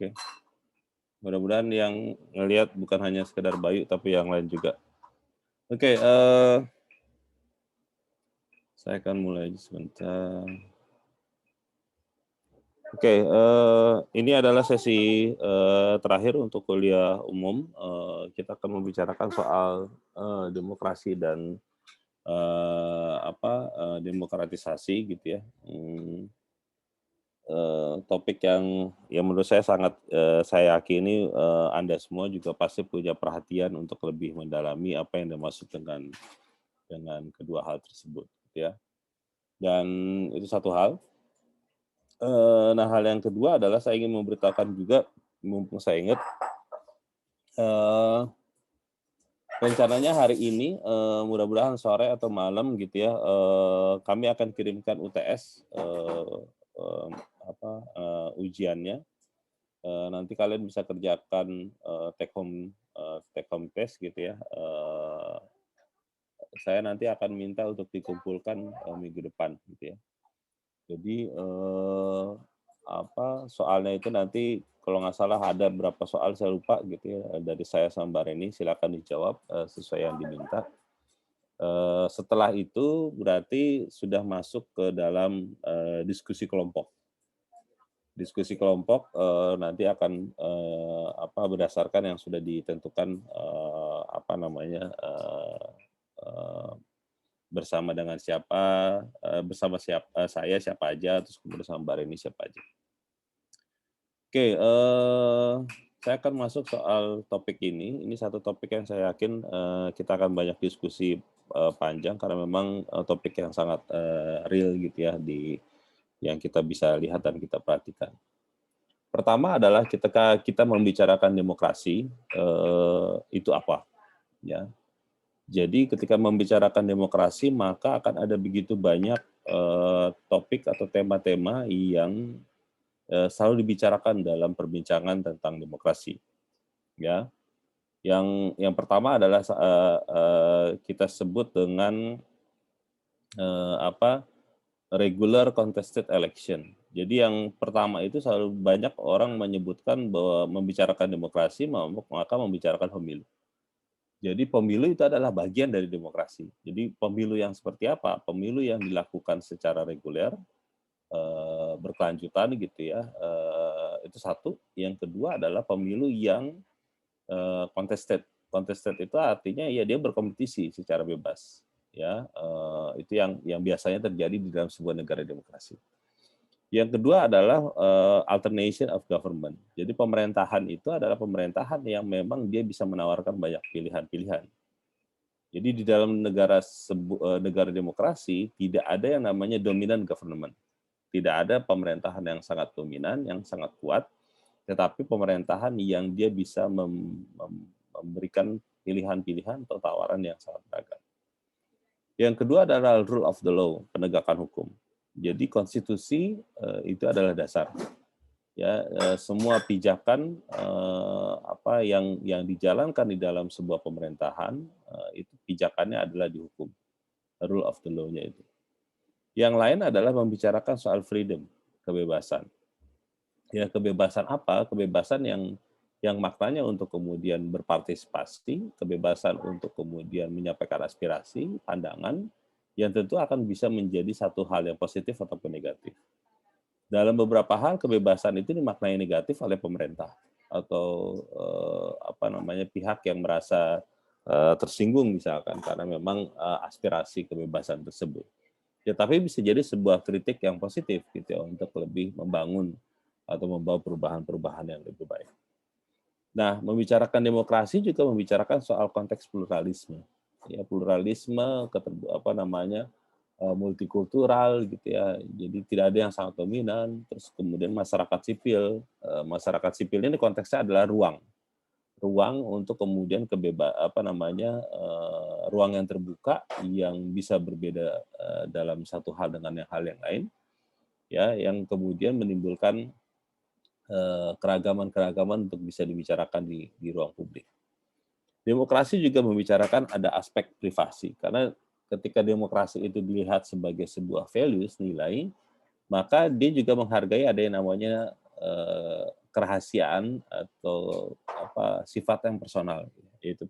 Oke. Mudah-mudahan yang ngelihat bukan hanya sekedar Bayu, tapi yang lain juga. Oke, saya akan mulai sebentar. Oke, ini adalah sesi terakhir untuk kuliah umum. Kita akan membicarakan soal demokrasi dan demokratisasi gitu ya. Topik yang menurut saya sangat saya yakini Anda semua juga pasti punya perhatian untuk lebih mendalami apa yang dimaksud dengan kedua hal tersebut, gitu ya. Dan itu satu hal. Nah, hal yang kedua adalah saya ingin memberitahukan juga, mumpung saya ingat, eee, rencananya hari ini, mudah-mudahan sore atau malam gitu ya, kami akan kirimkan UTS, ujiannya. Nanti kalian bisa kerjakan take home test gitu ya. Saya nanti akan minta untuk dikumpulkan minggu depan gitu ya. Jadi soalnya itu nanti kalau nggak salah ada berapa soal saya lupa gitu ya dari saya sama Mbak Reni, silakan dijawab sesuai yang diminta. Setelah itu berarti sudah masuk ke dalam diskusi kelompok. Diskusi kelompok nanti akan berdasarkan yang sudah ditentukan bersama dengan siapa, saya siapa aja, terus kemudian sama Mbak Reni siapa aja. Oke, saya akan masuk soal topik ini. Ini satu topik yang saya yakin kita akan banyak diskusi panjang karena memang topik yang sangat real gitu ya yang kita bisa lihat dan kita perhatikan. Pertama adalah ketika kita membicarakan demokrasi, itu apa? Ya. Jadi ketika membicarakan demokrasi, maka akan ada begitu banyak topik atau tema-tema yang selalu dibicarakan dalam perbincangan tentang demokrasi. Ya, yang pertama adalah kita sebut dengan regular contested election. Jadi yang pertama itu selalu banyak orang menyebutkan bahwa membicarakan demokrasi maka membicarakan pemilu. Jadi pemilu itu adalah bagian dari demokrasi. Jadi pemilu yang seperti apa? Pemilu yang dilakukan secara reguler, berkelanjutan gitu ya, itu satu. Yang kedua adalah pemilu yang contested. Contested itu artinya ya dia berkompetisi secara bebas. Ya, itu yang biasanya terjadi di dalam sebuah negara demokrasi. Yang kedua adalah alternation of government. Jadi pemerintahan itu adalah pemerintahan yang memang dia bisa menawarkan banyak pilihan-pilihan. Jadi di dalam negara demokrasi tidak ada yang namanya dominant government. Tidak ada pemerintahan yang sangat dominan, yang sangat kuat, tetapi pemerintahan yang dia bisa memberikan pilihan-pilihan atau tawaran yang sangat beragam. Yang kedua adalah rule of the law, penegakan hukum. Jadi konstitusi itu adalah dasar. Ya, semua pijakan yang dijalankan di dalam sebuah pemerintahan itu pijakannya adalah dihukum. Rule of the law-nya itu. Yang lain adalah membicarakan soal freedom, kebebasan. Ya, kebebasan apa? Kebebasan yang maknanya untuk kemudian berpartisipasi, kebebasan untuk kemudian menyampaikan aspirasi, pandangan, yang tentu akan bisa menjadi satu hal yang positif ataupun negatif. Dalam beberapa hal kebebasan itu dimaknai negatif oleh pemerintah atau pihak yang merasa tersinggung misalkan karena memang aspirasi kebebasan tersebut. Ya, tapi bisa jadi sebuah kritik yang positif gitu ya untuk lebih membangun atau membawa perubahan-perubahan yang lebih baik. Nah, membicarakan demokrasi juga membicarakan soal konteks pluralisme. Ya, pluralisme, multikultural gitu ya. Jadi tidak ada yang sangat dominan. Terus kemudian masyarakat sipil. Masyarakat sipil ini konteksnya adalah ruang untuk kemudian ruang yang terbuka yang bisa berbeda dalam satu hal dengan hal yang lain, ya, yang kemudian menimbulkan keragaman-keragaman untuk bisa dibicarakan di ruang publik. Demokrasi juga membicarakan ada aspek privasi, karena ketika demokrasi itu dilihat sebagai sebuah values, nilai, maka dia juga menghargai ada yang namanya kerahasiaan atau sifat yang personal, yaitu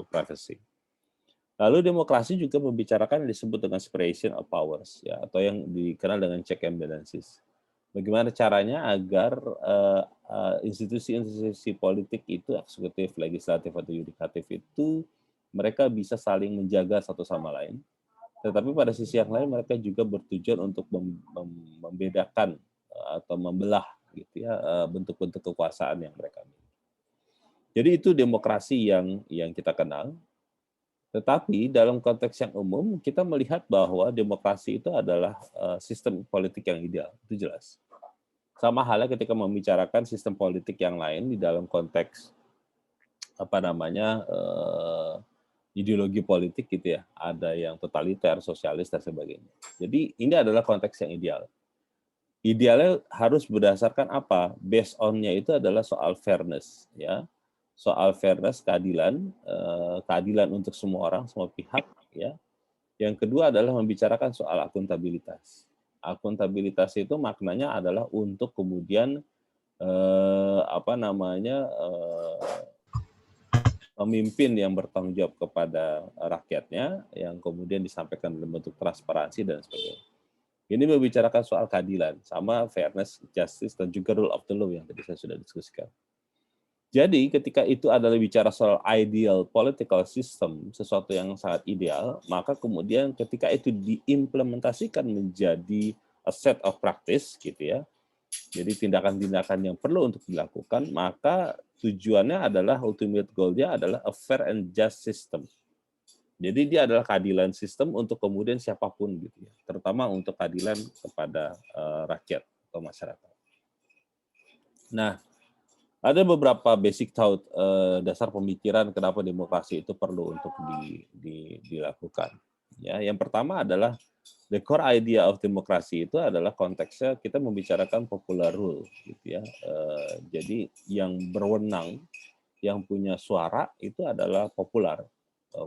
privacy. Lalu demokrasi juga membicarakan yang disebut dengan separation of powers, ya, atau yang dikenal dengan check and balances. Bagaimana caranya agar institusi-institusi politik itu, eksekutif, legislatif, atau yudikatif itu, mereka bisa saling menjaga satu sama lain. Tetapi pada sisi yang lain mereka juga bertujuan untuk membedakan atau membelah gitu ya bentuk-bentuk kekuasaan yang mereka miliki. Jadi itu demokrasi yang kita kenal. Tetapi dalam konteks yang umum kita melihat bahwa demokrasi itu adalah sistem politik yang ideal, itu jelas. Sama halnya ketika membicarakan sistem politik yang lain di dalam konteks ideologi politik gitu ya, ada yang totaliter, sosialis dan sebagainya. Jadi ini adalah konteks yang ideal. Idealnya harus berdasarkan apa? Based on-nya itu adalah soal fairness, ya, soal fairness, keadilan, keadilan untuk semua orang, semua pihak, ya. Yang kedua adalah membicarakan soal akuntabilitas. Akuntabilitas itu maknanya adalah untuk kemudian pemimpin yang bertanggung jawab kepada rakyatnya, yang kemudian disampaikan dalam bentuk transparansi dan sebagainya. Ini membicarakan soal keadilan, sama fairness, justice, dan juga rule of the law yang tadi saya sudah diskusikan. Jadi ketika itu adalah bicara soal ideal political system, sesuatu yang sangat ideal, maka kemudian ketika itu diimplementasikan menjadi a set of practice, gitu ya, jadi tindakan-tindakan yang perlu untuk dilakukan, maka tujuannya adalah ultimate goal-nya adalah a fair and just system. Jadi dia adalah keadilan sistem untuk kemudian siapapun gitu ya, terutama untuk keadilan kepada rakyat atau masyarakat. Nah, ada beberapa basic thought dasar pemikiran kenapa demokrasi itu perlu untuk dilakukan. Ya, yang pertama adalah the core idea of demokrasi itu adalah konteksnya kita membicarakan popular rule, gitu ya. Jadi yang berwenang, yang punya suara itu adalah popular,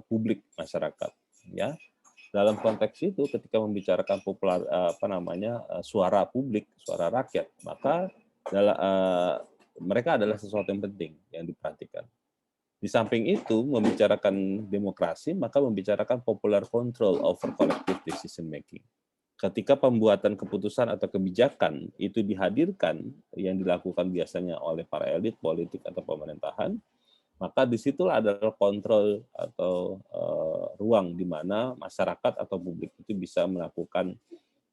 publik masyarakat. Ya, dalam konteks itu ketika membicarakan popular suara publik, suara rakyat, maka mereka adalah sesuatu yang penting yang diperhatikan. Di samping itu, membicarakan demokrasi, maka membicarakan popular control over collective decision making. Ketika pembuatan keputusan atau kebijakan itu dihadirkan, yang dilakukan biasanya oleh para elit politik atau pemerintahan, maka disitulah adalah kontrol atau ruang di mana masyarakat atau publik itu bisa melakukan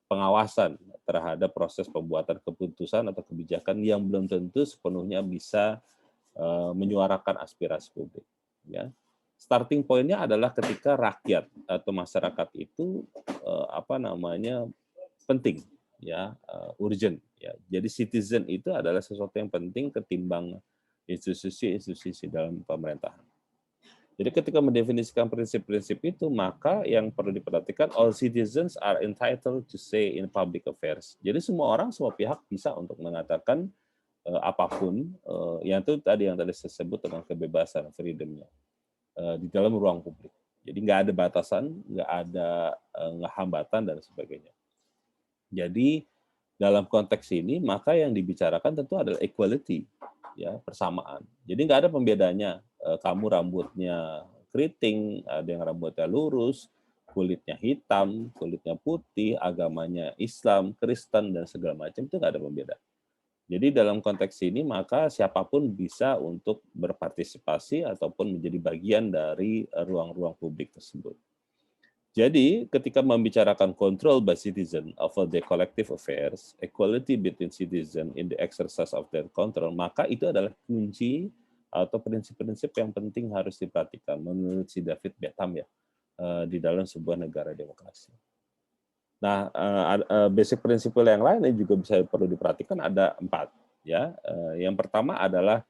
pengawasan terhadap proses pembuatan keputusan atau kebijakan yang belum tentu sepenuhnya bisa menyuarakan aspirasi publik. Ya, starting point-nya adalah ketika rakyat atau masyarakat itu penting, ya, urgent. Ya, jadi citizen itu adalah sesuatu yang penting ketimbang institusi-institusi dalam pemerintahan. Jadi ketika mendefinisikan prinsip-prinsip itu, maka yang perlu diperhatikan all citizens are entitled to say in public affairs. Jadi semua orang, semua pihak bisa untuk mengatakan apapun yang tadi saya sebut dengan kebebasan, freedom-nya di dalam ruang publik. Jadi nggak ada batasan, nggak ada hambatan dan sebagainya. Jadi dalam konteks ini maka yang dibicarakan tentu adalah equality, ya, persamaan. Jadi nggak ada pembedanya. Kamu rambutnya keriting, ada yang rambutnya lurus, kulitnya hitam, kulitnya putih, agamanya Islam, Kristen dan segala macam, itu nggak ada pembeda. Jadi dalam konteks ini maka siapapun bisa untuk berpartisipasi ataupun menjadi bagian dari ruang-ruang publik tersebut. Jadi ketika membicarakan control by citizen over the collective affairs, equality between citizen in the exercise of their control, maka itu adalah kunci atau prinsip-prinsip yang penting harus diperhatikan menurut si David Betham ya di dalam sebuah negara demokrasi. Nah, basic prinsipal yang lain yang juga bisa perlu diperhatikan ada 4. Ya, yang pertama adalah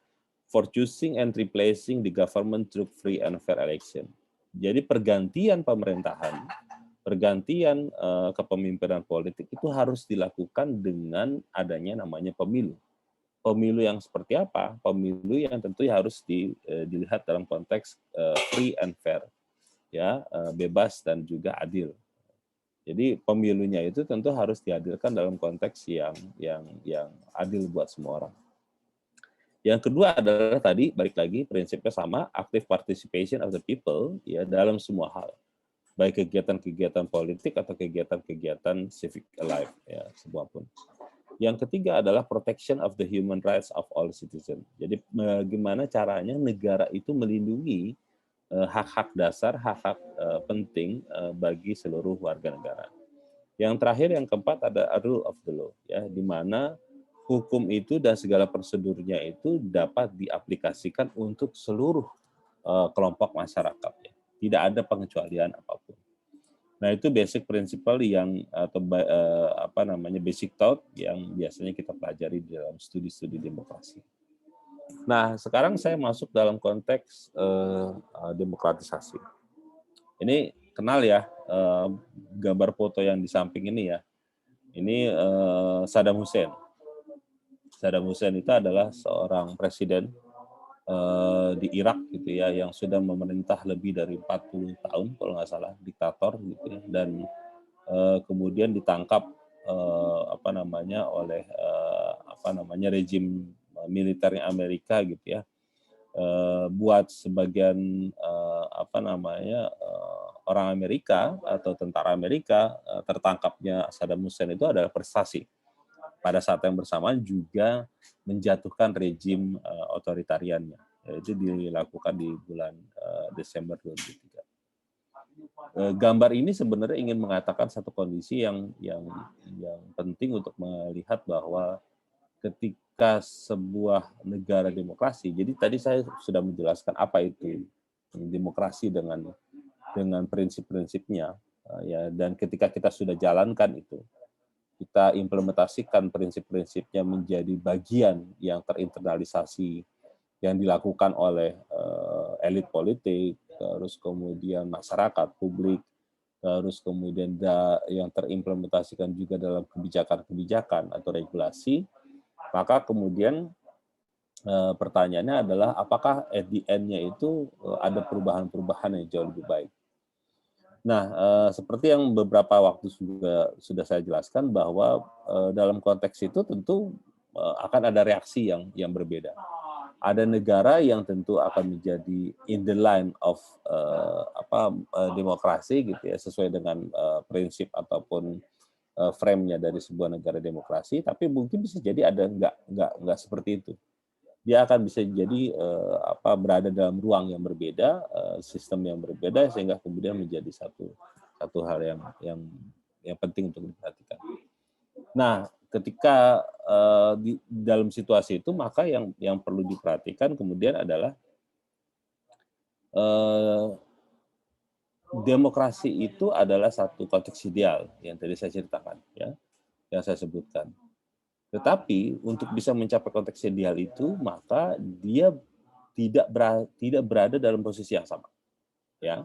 for choosing and replacing the government through free and fair election. Jadi pergantian pemerintahan, pergantian kepemimpinan politik itu harus dilakukan dengan adanya namanya pemilu. Pemilu yang seperti apa? Pemilu yang tentu harus dilihat dalam konteks free and fair, ya, bebas dan juga adil. Jadi pemilunya itu tentu harus dihadirkan dalam konteks yang adil buat semua orang. Yang kedua adalah tadi balik lagi prinsipnya sama, active participation of the people ya dalam semua hal, baik kegiatan-kegiatan politik atau kegiatan-kegiatan civic life ya semua pun. Yang ketiga adalah protection of the human rights of all citizens. Jadi bagaimana caranya negara itu melindungi hak-hak dasar, hak-hak penting bagi seluruh warga negara. Yang terakhir, yang keempat ada rule of the law, ya, di mana hukum itu dan segala prosedurnya itu dapat diaplikasikan untuk seluruh kelompok masyarakat. Ya. Tidak ada pengecualian apapun. Nah itu basic principle yang atau basic thought yang biasanya kita pelajari di dalam studi-studi demokrasi. Nah sekarang saya masuk dalam konteks demokratisasi. Ini kenal ya gambar foto yang di samping ini ya. Ini Saddam Hussein. Saddam Hussein itu adalah seorang presiden di Irak gitu ya yang sudah memerintah lebih dari 40 tahun kalau nggak salah, diktator gitu ya, dan kemudian ditangkap oleh rejim militernya Amerika gitu ya. Buat sebagian orang Amerika atau tentara Amerika, tertangkapnya Saddam Hussein itu adalah prestasi. Pada saat yang bersamaan juga menjatuhkan rejim otoritariannya. Itu dilakukan di bulan Desember 2003. Gambar ini sebenarnya ingin mengatakan satu kondisi yang penting untuk melihat bahwa ketika sebuah negara demokrasi, jadi tadi saya sudah menjelaskan apa itu demokrasi dengan prinsip-prinsipnya, ya, dan ketika kita sudah jalankan itu, kita implementasikan prinsip-prinsipnya menjadi bagian yang terinternalisasi, yang dilakukan oleh elit politik, terus kemudian masyarakat, publik, terus kemudian yang terimplementasikan juga dalam kebijakan-kebijakan atau regulasi, maka kemudian pertanyaannya adalah apakah at the end-nya itu ada perubahan-perubahan yang jauh lebih baik. Nah, seperti yang beberapa waktu sudah saya jelaskan bahwa dalam konteks itu tentu akan ada reaksi yang berbeda. Ada negara yang tentu akan menjadi in the line of demokrasi gitu ya, sesuai dengan prinsip ataupun frame-nya dari sebuah negara demokrasi, tapi mungkin bisa jadi ada nggak seperti itu. Dia akan bisa jadi berada dalam ruang yang berbeda, sistem yang berbeda, sehingga kemudian menjadi satu hal yang penting untuk diperhatikan. Nah, ketika di dalam situasi itu, maka yang perlu diperhatikan kemudian adalah demokrasi itu adalah satu konteks ideal yang tadi saya ceritakan, ya, yang saya sebutkan. Tetapi untuk bisa mencapai konteks ideal itu, maka dia tidak berada dalam posisi yang sama. Ya,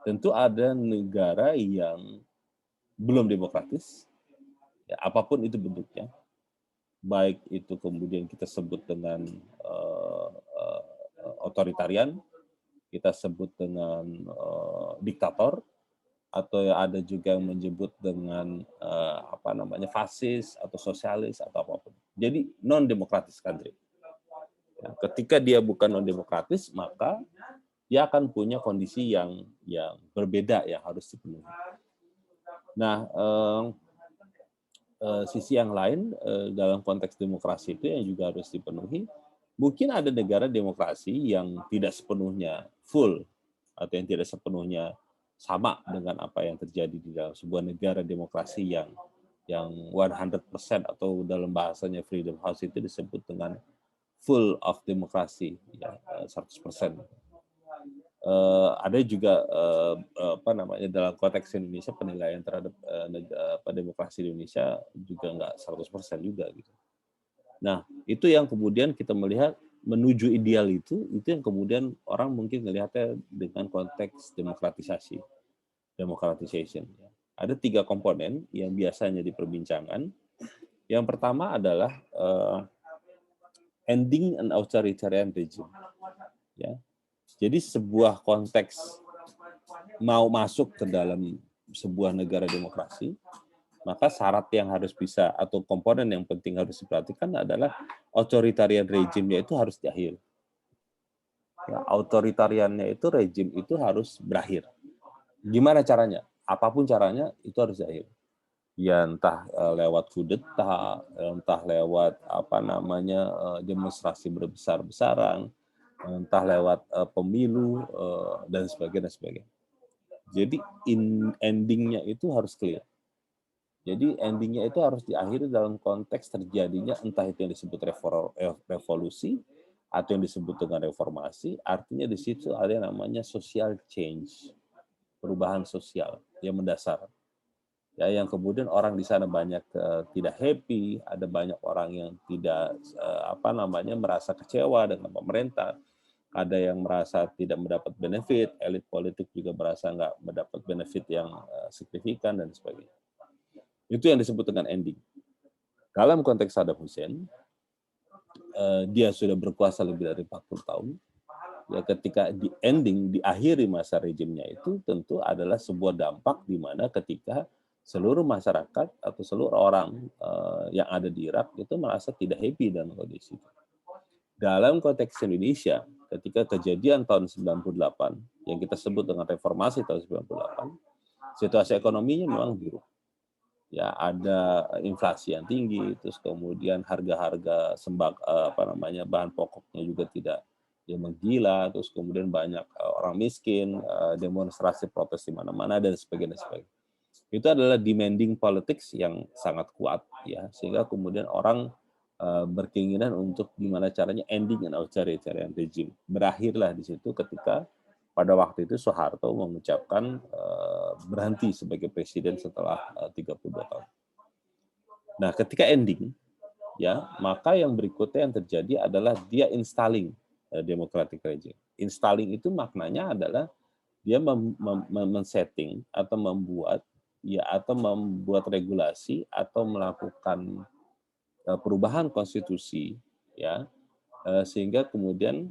tentu ada negara yang belum demokratis, ya, apapun itu bentuknya, baik itu kemudian kita sebut dengan otoritarian, kita sebut dengan diktator, atau ada juga yang menyebut dengan fasis atau sosialis atau apapun. Jadi non demokratis country. Ya, ketika dia bukan non demokratis, maka dia akan punya kondisi yang berbeda yang harus dipenuhi. Nah, sisi yang lain dalam konteks demokrasi itu yang juga harus dipenuhi, mungkin ada negara demokrasi yang tidak sepenuhnya full atau yang tidak sepenuhnya sama dengan apa yang terjadi di dalam sebuah negara demokrasi yang 100% atau dalam bahasanya Freedom House itu disebut dengan full of demokrasi, ya, 100%. Ada juga dalam konteks Indonesia penilaian terhadap demokrasi Indonesia juga nggak 100% juga gitu. Nah, itu yang kemudian kita melihat menuju ideal itu yang kemudian orang mungkin melihatnya dengan konteks demokratisasi, democratization. Ada 3 komponen yang biasanya diperbincangkan. Yang pertama adalah ending an authoritarian regime. Ya, jadi sebuah konteks mau masuk ke dalam sebuah negara demokrasi, Maka syarat yang harus bisa atau komponen yang penting harus diperhatikan adalah authoritarian regime-nya itu harus diakhiri. Ya, authoritariannya itu rejim itu harus berakhir. Gimana caranya? Apapun caranya itu harus berakhir. Ya entah lewat kudeta, entah lewat apa namanya demonstrasi berbesar-besaran, entah lewat pemilu dan sebagainya sebagainya. Jadi endingnya itu harus clear. Jadi endingnya itu harus diakhiri dalam konteks terjadinya entah itu yang disebut revolusi atau yang disebut dengan reformasi. Artinya di situ ada yang namanya social change, perubahan sosial yang mendasar. Ya, yang kemudian orang di sana banyak tidak happy, ada banyak orang yang tidak merasa kecewa dengan pemerintah, ada yang merasa tidak mendapat benefit, elit politik juga merasa nggak mendapat benefit yang signifikan dan sebagainya. Itu yang disebut dengan ending. Dalam konteks Saddam Hussein, dia sudah berkuasa lebih dari 40 tahun. Ya, ketika di ending, diakhiri masa rejimnya itu tentu adalah sebuah dampak di mana ketika seluruh masyarakat atau seluruh orang yang ada di Irak itu merasa tidak happy dengan kondisi itu. Dalam konteks Indonesia, ketika kejadian tahun 98 yang kita sebut dengan reformasi tahun 98, situasi ekonominya memang buruk. Ya, ada inflasi yang tinggi, terus kemudian harga-harga bahan pokoknya juga tidak ya menggila, terus kemudian banyak orang miskin, demonstrasi protes di mana-mana dan sebagainya sebagainya. Itu adalah demanding politics yang sangat kuat ya, sehingga kemudian orang berkeinginan untuk gimana caranya ending an authoritarian regime. Berakhirlah di situ ketika pada waktu itu Soeharto mengucapkan berhenti sebagai presiden setelah 32 tahun. Nah, ketika ending, ya maka yang berikutnya yang terjadi adalah dia installing democratic regime. Installing itu maknanya adalah dia men-setting atau membuat regulasi atau melakukan perubahan konstitusi, ya sehingga kemudian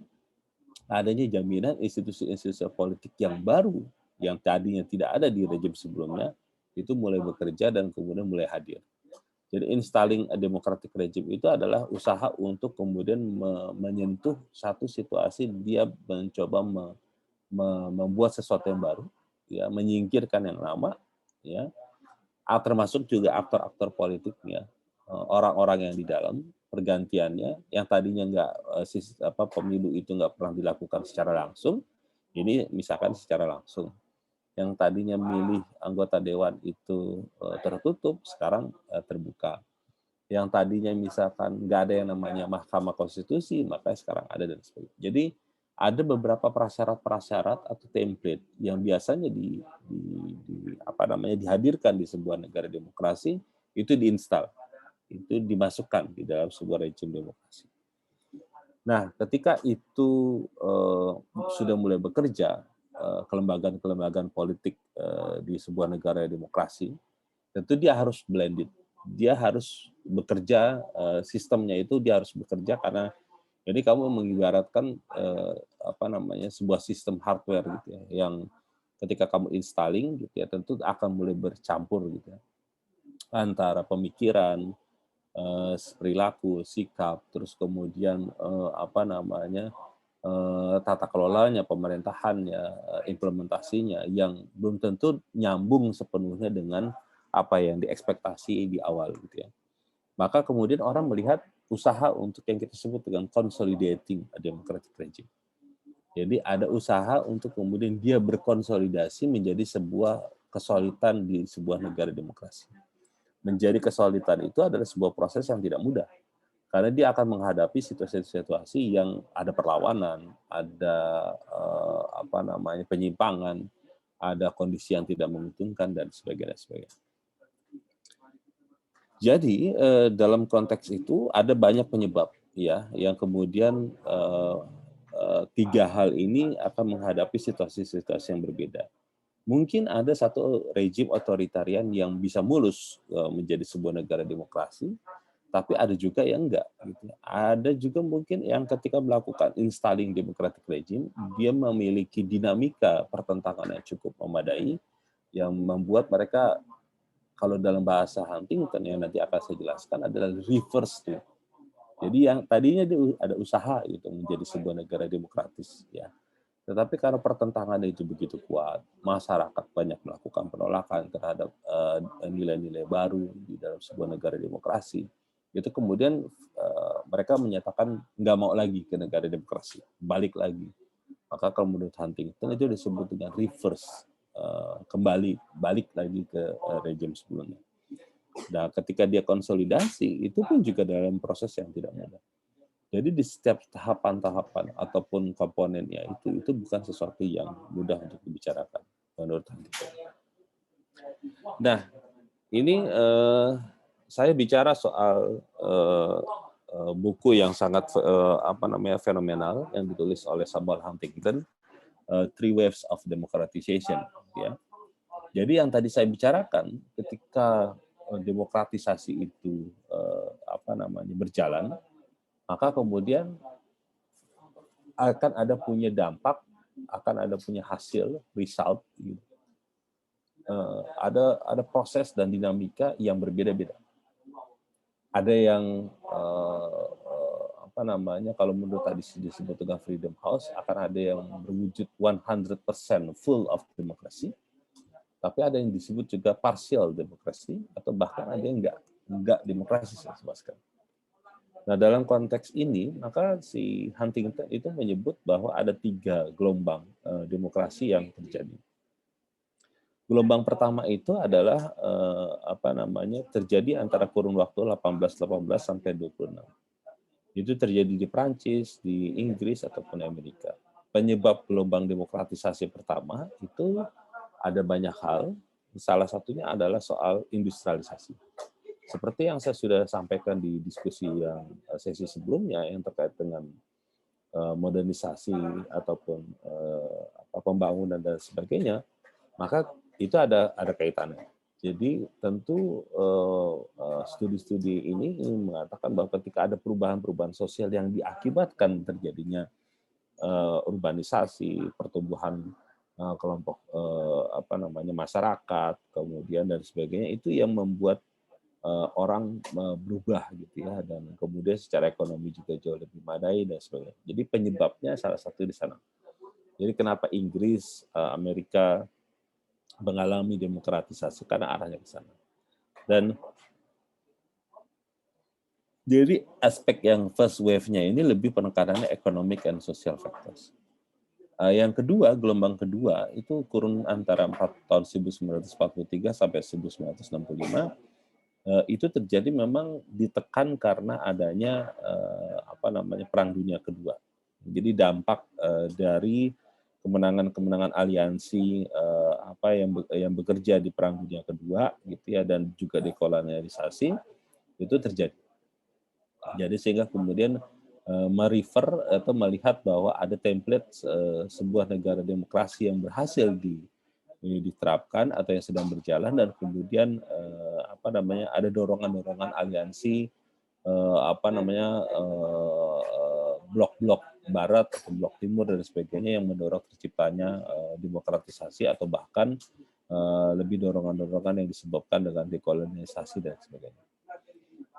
adanya jaminan institusi-institusi politik yang baru yang tadinya tidak ada di rejim sebelumnya itu mulai bekerja dan kemudian mulai hadir. Jadi installing a democratic regime itu adalah usaha untuk kemudian menyentuh satu situasi dia mencoba membuat sesuatu yang baru, ya menyingkirkan yang lama, ya termasuk juga aktor-aktor politiknya, orang-orang yang di dalam pergantiannya yang tadinya pemilu itu nggak pernah dilakukan secara langsung, ini misalkan secara langsung. Yang tadinya milih anggota dewan itu tertutup, sekarang terbuka. Yang tadinya misalkan nggak ada yang namanya Mahkamah Konstitusi, maka sekarang ada dan sebagainya. Jadi ada beberapa prasyarat-prasyarat atau template yang biasanya dihadirkan di sebuah negara demokrasi itu diinstal, itu dimasukkan di dalam sebuah rejim demokrasi. Nah, ketika itu sudah mulai bekerja, kelembagaan-kelembagaan politik di sebuah negara demokrasi, tentu dia harus blended. Dia harus bekerja, sistemnya itu dia harus bekerja karena jadi kamu mengibaratkan sebuah sistem hardware gitu ya, yang ketika kamu installing gitu ya, tentu akan mulai bercampur gitu ya, antara pemikiran, perilaku, sikap, terus kemudian tata kelolanya, pemerintahannya, implementasinya yang belum tentu nyambung sepenuhnya dengan apa yang diekspektasi di awal gitu ya. Maka kemudian orang melihat usaha untuk yang kita sebut dengan consolidating a democratic regime. Jadi ada usaha untuk kemudian dia berkonsolidasi menjadi sebuah kesolidan di sebuah negara demokrasi. Menjadi kesolidan itu adalah sebuah proses yang tidak mudah. Karena dia akan menghadapi situasi-situasi yang ada perlawanan, ada penyimpangan, ada kondisi yang tidak menguntungkan dan sebagainya. Jadi dalam konteks itu ada banyak penyebab ya yang kemudian tiga hal ini akan menghadapi situasi-situasi yang berbeda. Mungkin ada satu rejim otoritarian yang bisa mulus menjadi sebuah negara demokrasi, tapi ada juga yang enggak. Gitu. Ada juga mungkin yang ketika melakukan installing democratic regime, dia memiliki dinamika pertentangan yang cukup memadai, yang membuat mereka kalau dalam bahasa Huntington yang nanti akan saya jelaskan adalah reverse tuh. Jadi yang tadinya dia ada usaha gitu menjadi sebuah negara demokratis ya. Tetapi karena pertentangan itu begitu kuat, masyarakat banyak melakukan penolakan terhadap nilai-nilai baru di dalam sebuah negara demokrasi. Itu kemudian mereka menyatakan nggak mau lagi ke negara demokrasi, balik lagi. Maka kalau menurut Huntington itu disebut dengan reverse, kembali, balik lagi ke rejim sebelumnya. Nah, ketika dia konsolidasi, itu pun juga dalam proses yang tidak mudah. Jadi di setiap tahapan-tahapan ataupun komponennya itu bukan sesuatu yang mudah untuk dibicarakan menurut Huntington. Nah, ini saya bicara soal buku yang sangat fenomenal yang ditulis oleh Samuel Huntington, Three Waves of Democratization. Ya. Jadi yang tadi saya bicarakan, ketika demokratisasi itu berjalan, maka kemudian akan ada punya dampak, akan ada punya hasil, result. Gitu. Ada proses dan dinamika yang berbeda-beda. Ada yang kalau menurut tadi disebut dengan Freedom House, akan ada yang berwujud 100% full of democracy, tapi ada yang disebut juga partial demokrasi, atau bahkan ada yang enggak demokrasi sama sekali. Nah, dalam konteks ini, maka si Huntington itu menyebut bahwa ada 3 gelombang demokrasi yang terjadi. Gelombang pertama itu adalah terjadi antara kurun waktu 1818 sampai 26. Itu terjadi di Prancis, di Inggris ataupun Amerika. Penyebab gelombang demokratisasi pertama itu ada banyak hal. Salah satunya adalah soal industrialisasi. Seperti yang saya sudah sampaikan di diskusi yang sesi sebelumnya yang terkait dengan modernisasi ataupun pembangunan dan sebagainya, maka itu ada kaitannya. Jadi tentu studi-studi ini mengatakan bahwa ketika ada perubahan-perubahan sosial yang diakibatkan terjadinya urbanisasi, pertumbuhan kelompok masyarakat, kemudian dan sebagainya, itu yang membuat orang berubah gitu ya, dan kemudian secara ekonomi juga jauh lebih memadai dan sebagainya. Jadi penyebabnya salah satu di sana. Jadi kenapa Inggris, Amerika mengalami demokratisasi karena arahnya ke sana. Dan jadi aspek yang first wave-nya ini lebih penekanannya economic and social factors. Yang kedua, gelombang kedua itu kurun antara tahun 1943 sampai 1965. Itu terjadi memang ditekan karena adanya Perang Dunia Kedua. Jadi dampak dari kemenangan aliansi yang bekerja di Perang Dunia Kedua gitu ya, dan juga dekolonialisasi itu terjadi. Jadi sehingga kemudian merefer atau melihat bahwa ada template sebuah negara demokrasi yang berhasil diterapkan atau yang sedang berjalan, dan kemudian ada dorongan-dorongan aliansi blok-blok barat atau blok timur dan sebagainya yang mendorong terciptanya demokratisasi, atau bahkan lebih dorongan-dorongan yang disebabkan dengan dekolonialisasi dan sebagainya.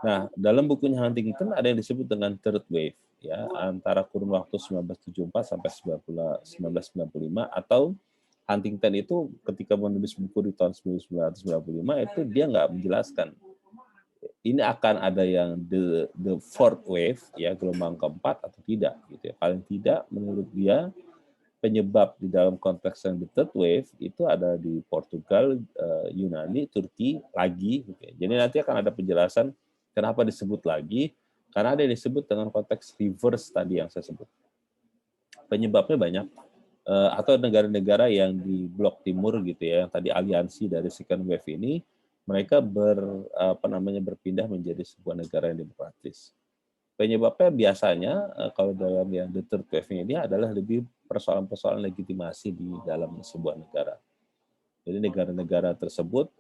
Nah, dalam bukunya Huntington ada yang disebut dengan third wave ya, antara kurun waktu 1974 sampai 1995, atau Huntington itu ketika menulis buku di tahun 1995 itu dia nggak menjelaskan ini akan ada yang the fourth wave ya, gelombang keempat atau tidak gitu ya. Paling tidak menurut dia penyebab di dalam konteks yang the third wave itu ada di Portugal, Yunani, Turki lagi gitu ya. Jadi nanti akan ada penjelasan kenapa disebut lagi, karena ada yang disebut dengan konteks reverse tadi yang saya sebut. Penyebabnya banyak, atau negara-negara yang di blok timur gitu ya, yang tadi aliansi dari second wave ini, mereka berpindah menjadi sebuah negara yang demokratis. Penyebabnya biasanya kalau dalam yang the third wave ini adalah lebih persoalan-persoalan legitimasi di dalam sebuah negara. Jadi negara-negara tersebut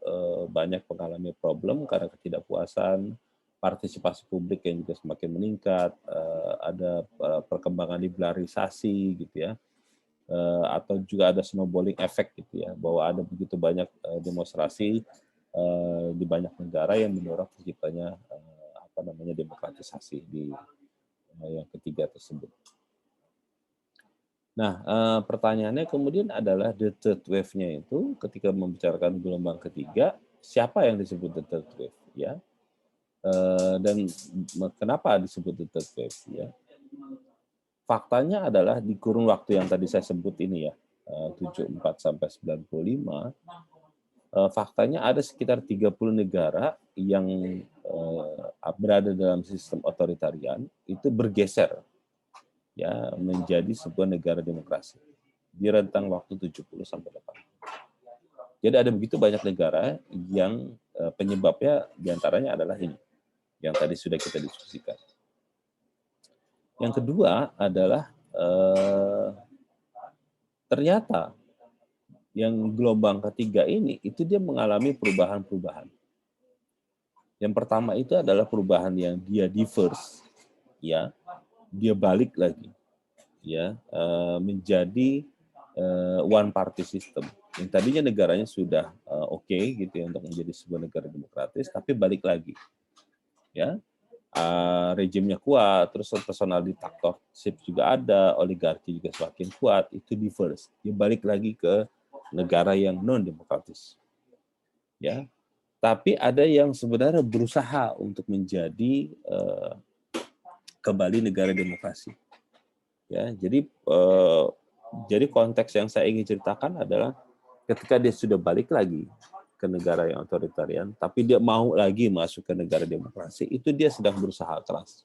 banyak mengalami problem karena ketidakpuasan, partisipasi publik yang juga semakin meningkat, ada perkembangan liberalisasi gitu ya, atau juga ada snowballing effect gitu ya, bahwa ada begitu banyak demonstrasi di banyak negara yang mendorong terciptanya demokratisasi di yang ketiga tersebut. Nah, pertanyaannya kemudian adalah the third wave-nya itu ketika membicarakan gelombang ketiga, siapa yang disebut the third wave? Ya, dan kenapa disebut the third wave? Ya, faktanya adalah di kurun waktu yang tadi saya sebut ini ya, 74 sampai 95, faktanya ada sekitar 30 negara yang berada dalam sistem otoritarian itu bergeser ya menjadi sebuah negara demokrasi di rentang waktu 70 sampai 80. Jadi ada begitu banyak negara yang penyebabnya diantaranya adalah ini yang tadi sudah kita diskusikan. Yang kedua adalah ternyata yang gelombang ketiga ini itu dia mengalami perubahan-perubahan. Yang pertama itu adalah perubahan yang dia diverse, ya, dia balik lagi, ya, menjadi one party system. Yang tadinya negaranya sudah oke gitu ya untuk menjadi sebuah negara demokratis, tapi balik lagi, ya. Rejimnya kuat, terus personal dictatorship juga ada, oligarki juga semakin kuat, itu diverse. Dia balik lagi ke negara yang non demokratis, ya. Tapi ada yang sebenarnya berusaha untuk menjadi kembali negara demokrasi, ya. Jadi konteks yang saya ingin ceritakan adalah ketika dia sudah balik lagi ke negara yang otoritarian, tapi dia mau lagi masuk ke negara demokrasi, itu dia sedang berusaha keras.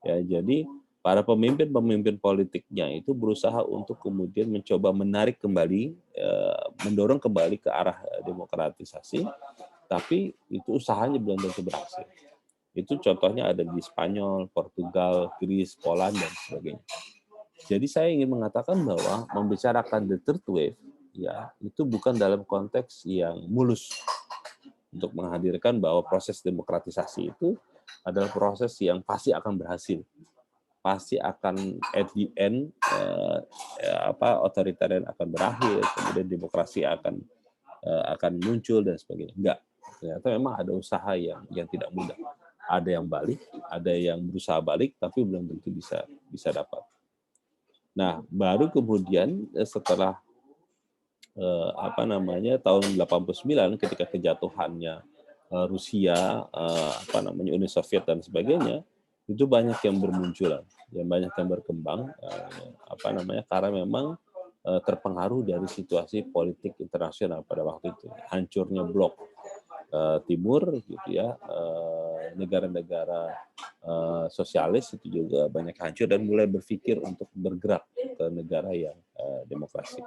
Ya, jadi para pemimpin politiknya itu berusaha untuk kemudian mencoba menarik kembali, mendorong kembali ke arah demokratisasi, tapi itu usahanya belum tentu berhasil. Itu contohnya ada di Spanyol, Portugal, Greece, Poland, dan sebagainya. Jadi saya ingin mengatakan bahwa membicarakan the third wave, ya, itu bukan dalam konteks yang mulus untuk menghadirkan bahwa proses demokratisasi itu adalah proses yang pasti akan berhasil, pasti akan at the end otoritarian akan berakhir, kemudian demokrasi akan muncul dan sebagainya. Enggak, ternyata memang ada usaha yang tidak mudah. Ada yang balik, ada yang berusaha balik, tapi belum tentu bisa dapat. Nah, baru kemudian setelah tahun 89 ketika kejatuhannya Rusia, Uni Soviet dan sebagainya, itu banyak yang bermunculan, banyak yang berkembang, karena memang terpengaruh dari situasi politik internasional pada waktu itu, hancurnya blok timur, gitu ya, negara-negara sosialis itu juga banyak hancur dan mulai berpikir untuk bergerak ke negara yang demokrasi.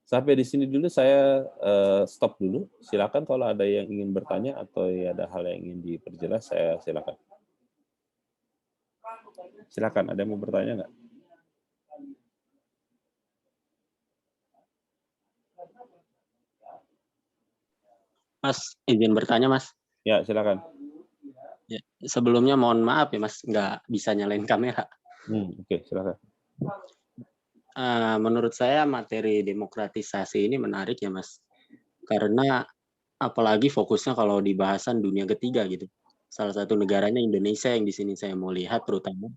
Sampai di sini dulu saya stop dulu. Silakan kalau ada yang ingin bertanya atau ada hal yang ingin diperjelas, saya silakan. Silakan, ada yang mau bertanya nggak? Mas, izin bertanya, Mas. Ya, silakan. Ya, sebelumnya mohon maaf ya, Mas, nggak bisa nyalain kamera. Oke, silakan. Menurut saya materi demokratisasi ini menarik ya, Mas. Karena apalagi fokusnya kalau di bahasan dunia ketiga gitu. Salah satu negaranya Indonesia yang di sini saya mau lihat terutama.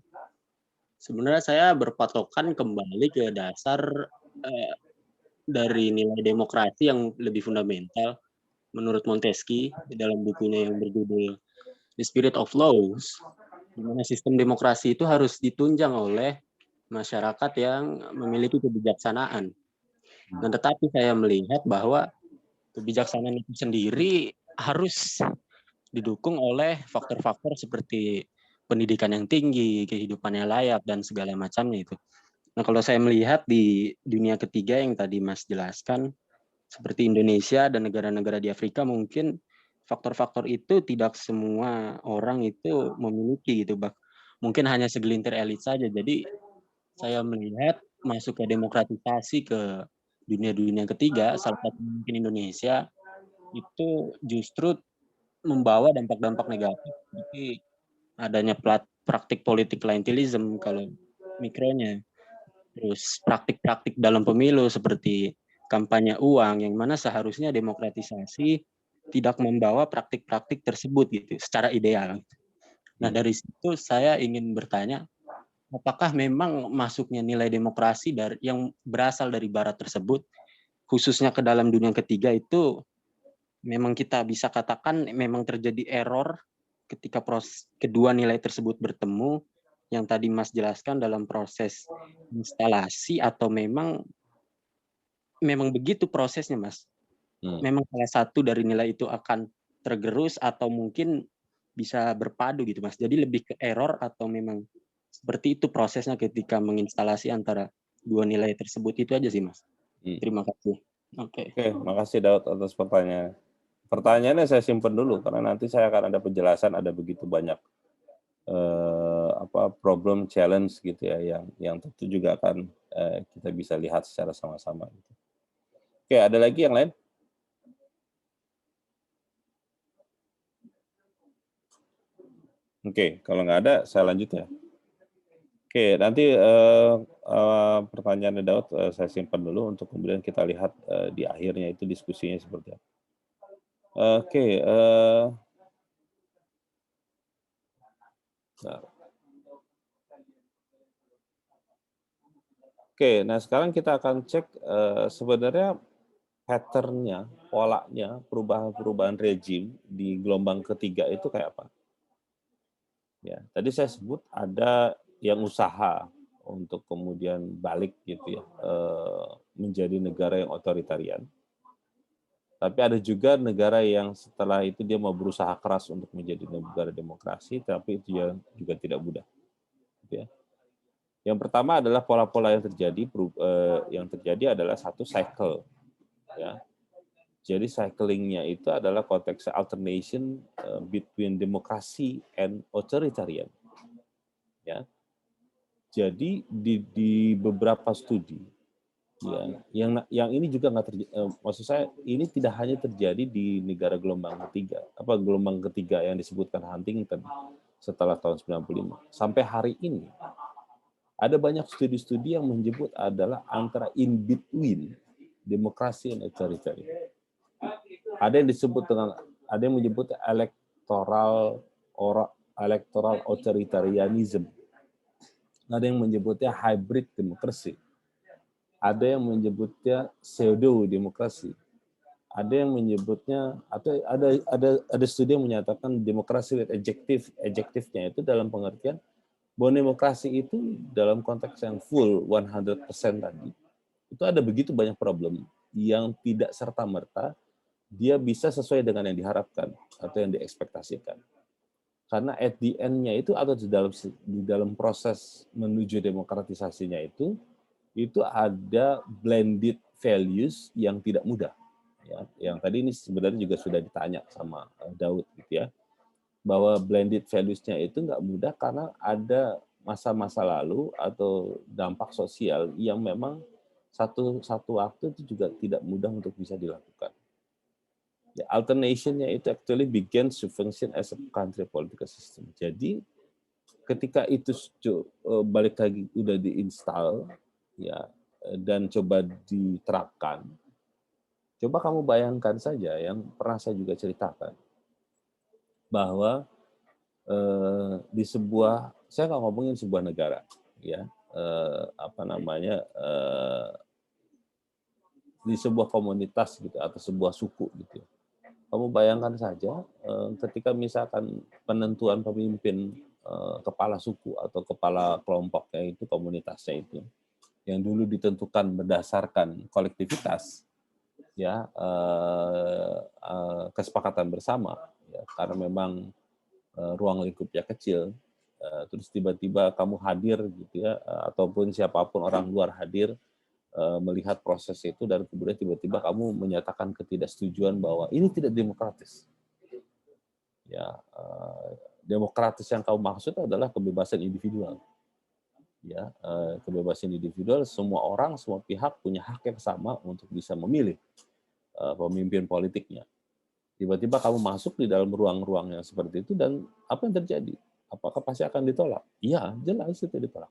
Sebenarnya saya berpatokan kembali ke dasar dari nilai demokrasi yang lebih fundamental menurut Montesquieu dalam bukunya yang berjudul The Spirit of Laws, di mana sistem demokrasi itu harus ditunjang oleh masyarakat yang memiliki kebijaksanaan. Dan tetapi saya melihat bahwa kebijaksanaan itu sendiri harus didukung oleh faktor-faktor seperti pendidikan yang tinggi, kehidupan yang layak, dan segala macamnya itu. Nah, kalau saya melihat di dunia ketiga yang tadi Mas jelaskan, seperti Indonesia dan negara-negara di Afrika, mungkin faktor-faktor itu tidak semua orang itu memiliki gitu, mungkin hanya segelintir elit saja. Jadi saya melihat masuk ke demokratisasi ke dunia ketiga, salah satu mungkin Indonesia, itu justru membawa dampak-dampak negatif seperti adanya praktik politik klientelism kalau mikronya, terus praktik-praktik dalam pemilu seperti kampanye uang yang mana seharusnya demokratisasi tidak membawa praktik-praktik tersebut gitu secara ideal. Nah, dari situ saya ingin bertanya, apakah memang masuknya nilai demokrasi yang berasal dari barat tersebut, khususnya ke dalam dunia ketiga itu memang kita bisa katakan memang terjadi error ketika kedua nilai tersebut bertemu, yang tadi Mas jelaskan dalam proses instalasi, atau memang begitu prosesnya, Mas? Memang salah satu dari nilai itu akan tergerus atau mungkin bisa berpadu gitu, Mas. Jadi lebih ke error atau memang seperti itu prosesnya ketika menginstalasi antara dua nilai tersebut, itu aja sih, Mas. Terima kasih. Oke. Oke, makasih Daud atas pertanyaan. Pertanyaannya saya simpan dulu karena nanti saya akan ada penjelasan, ada begitu banyak problem challenge gitu ya yang tentu juga akan kita bisa lihat secara sama-sama. Oke, ada lagi yang lain? Oke, kalau nggak ada saya lanjut ya. Oke, nanti pertanyaannya Daud saya simpan dulu untuk kemudian kita lihat di akhirnya itu diskusinya seperti apa. Oke, Oke, nah sekarang kita akan cek sebenarnya pattern-nya, polanya, perubahan-perubahan rejim di gelombang ketiga itu kayak apa. Ya, tadi saya sebut ada yang usaha untuk kemudian balik gitu ya, menjadi negara yang otoritarian. Tapi ada juga negara yang setelah itu dia mau berusaha keras untuk menjadi negara demokrasi, tapi itu juga tidak mudah. Gitu ya. Yang pertama adalah pola-pola yang terjadi adalah satu cycle, ya. Jadi cyclingnya itu adalah konteks alternation between democracy and authoritarian, ya. Jadi di beberapa studi, ya, yang ini juga nggak terjadi. Maksud saya ini tidak hanya terjadi di negara gelombang ketiga yang disebutkan Huntington setelah tahun 95 sampai hari ini. Ada banyak studi-studi yang menyebut adalah antara in between demokrasi dan authoritarian. Ada yang menyebut electoral authoritarianism. Ada yang menyebutnya hybrid demokrasi. Ada yang menyebutnya pseudo demokrasi. Ada yang menyebutnya atau ada studi yang menyatakan demokrasi with adjektifnya itu dalam pengertian bahwa demokrasi itu dalam konteks yang full 100% tadi, itu ada begitu banyak problem yang tidak serta-merta dia bisa sesuai dengan yang diharapkan atau yang diekspektasikan. Karena at the end-nya itu atau di dalam proses menuju demokratisasinya itu ada blended values yang tidak mudah. Ya, yang tadi ini sebenarnya juga sudah ditanya sama Daud gitu ya. Bahwa blended values-nya itu nggak mudah karena ada masa-masa lalu atau dampak sosial yang memang satu waktu itu juga tidak mudah untuk bisa dilakukan. Ya, alternation-nya itu actually begins to function as a country political system. Jadi ketika itu balik lagi udah diinstal ya dan coba diterapkan, coba kamu bayangkan saja yang pernah saya juga ceritakan bahwa saya nggak ngomongin sebuah negara, ya, di sebuah komunitas gitu atau sebuah suku gitu. Kamu bayangkan saja ketika misalkan penentuan pemimpin kepala suku atau kepala kelompoknya itu komunitasnya itu yang dulu ditentukan berdasarkan kolektivitas, ya kesepakatan bersama, ya, karena memang ruang lingkupnya kecil, terus tiba-tiba kamu hadir gitu ya, ataupun siapapun orang luar hadir melihat proses itu dan kemudian tiba-tiba kamu menyatakan ketidaksetujuan bahwa ini tidak demokratis. Ya, demokratis yang kamu maksud adalah kebebasan individual. Ya, kebebasan individual, semua orang, semua pihak punya hak yang sama untuk bisa memilih pemimpin politiknya. Tiba-tiba kamu masuk di dalam ruang-ruang yang seperti itu dan apa yang terjadi? Apakah pasti akan ditolak? Iya, jelas itu ditolak.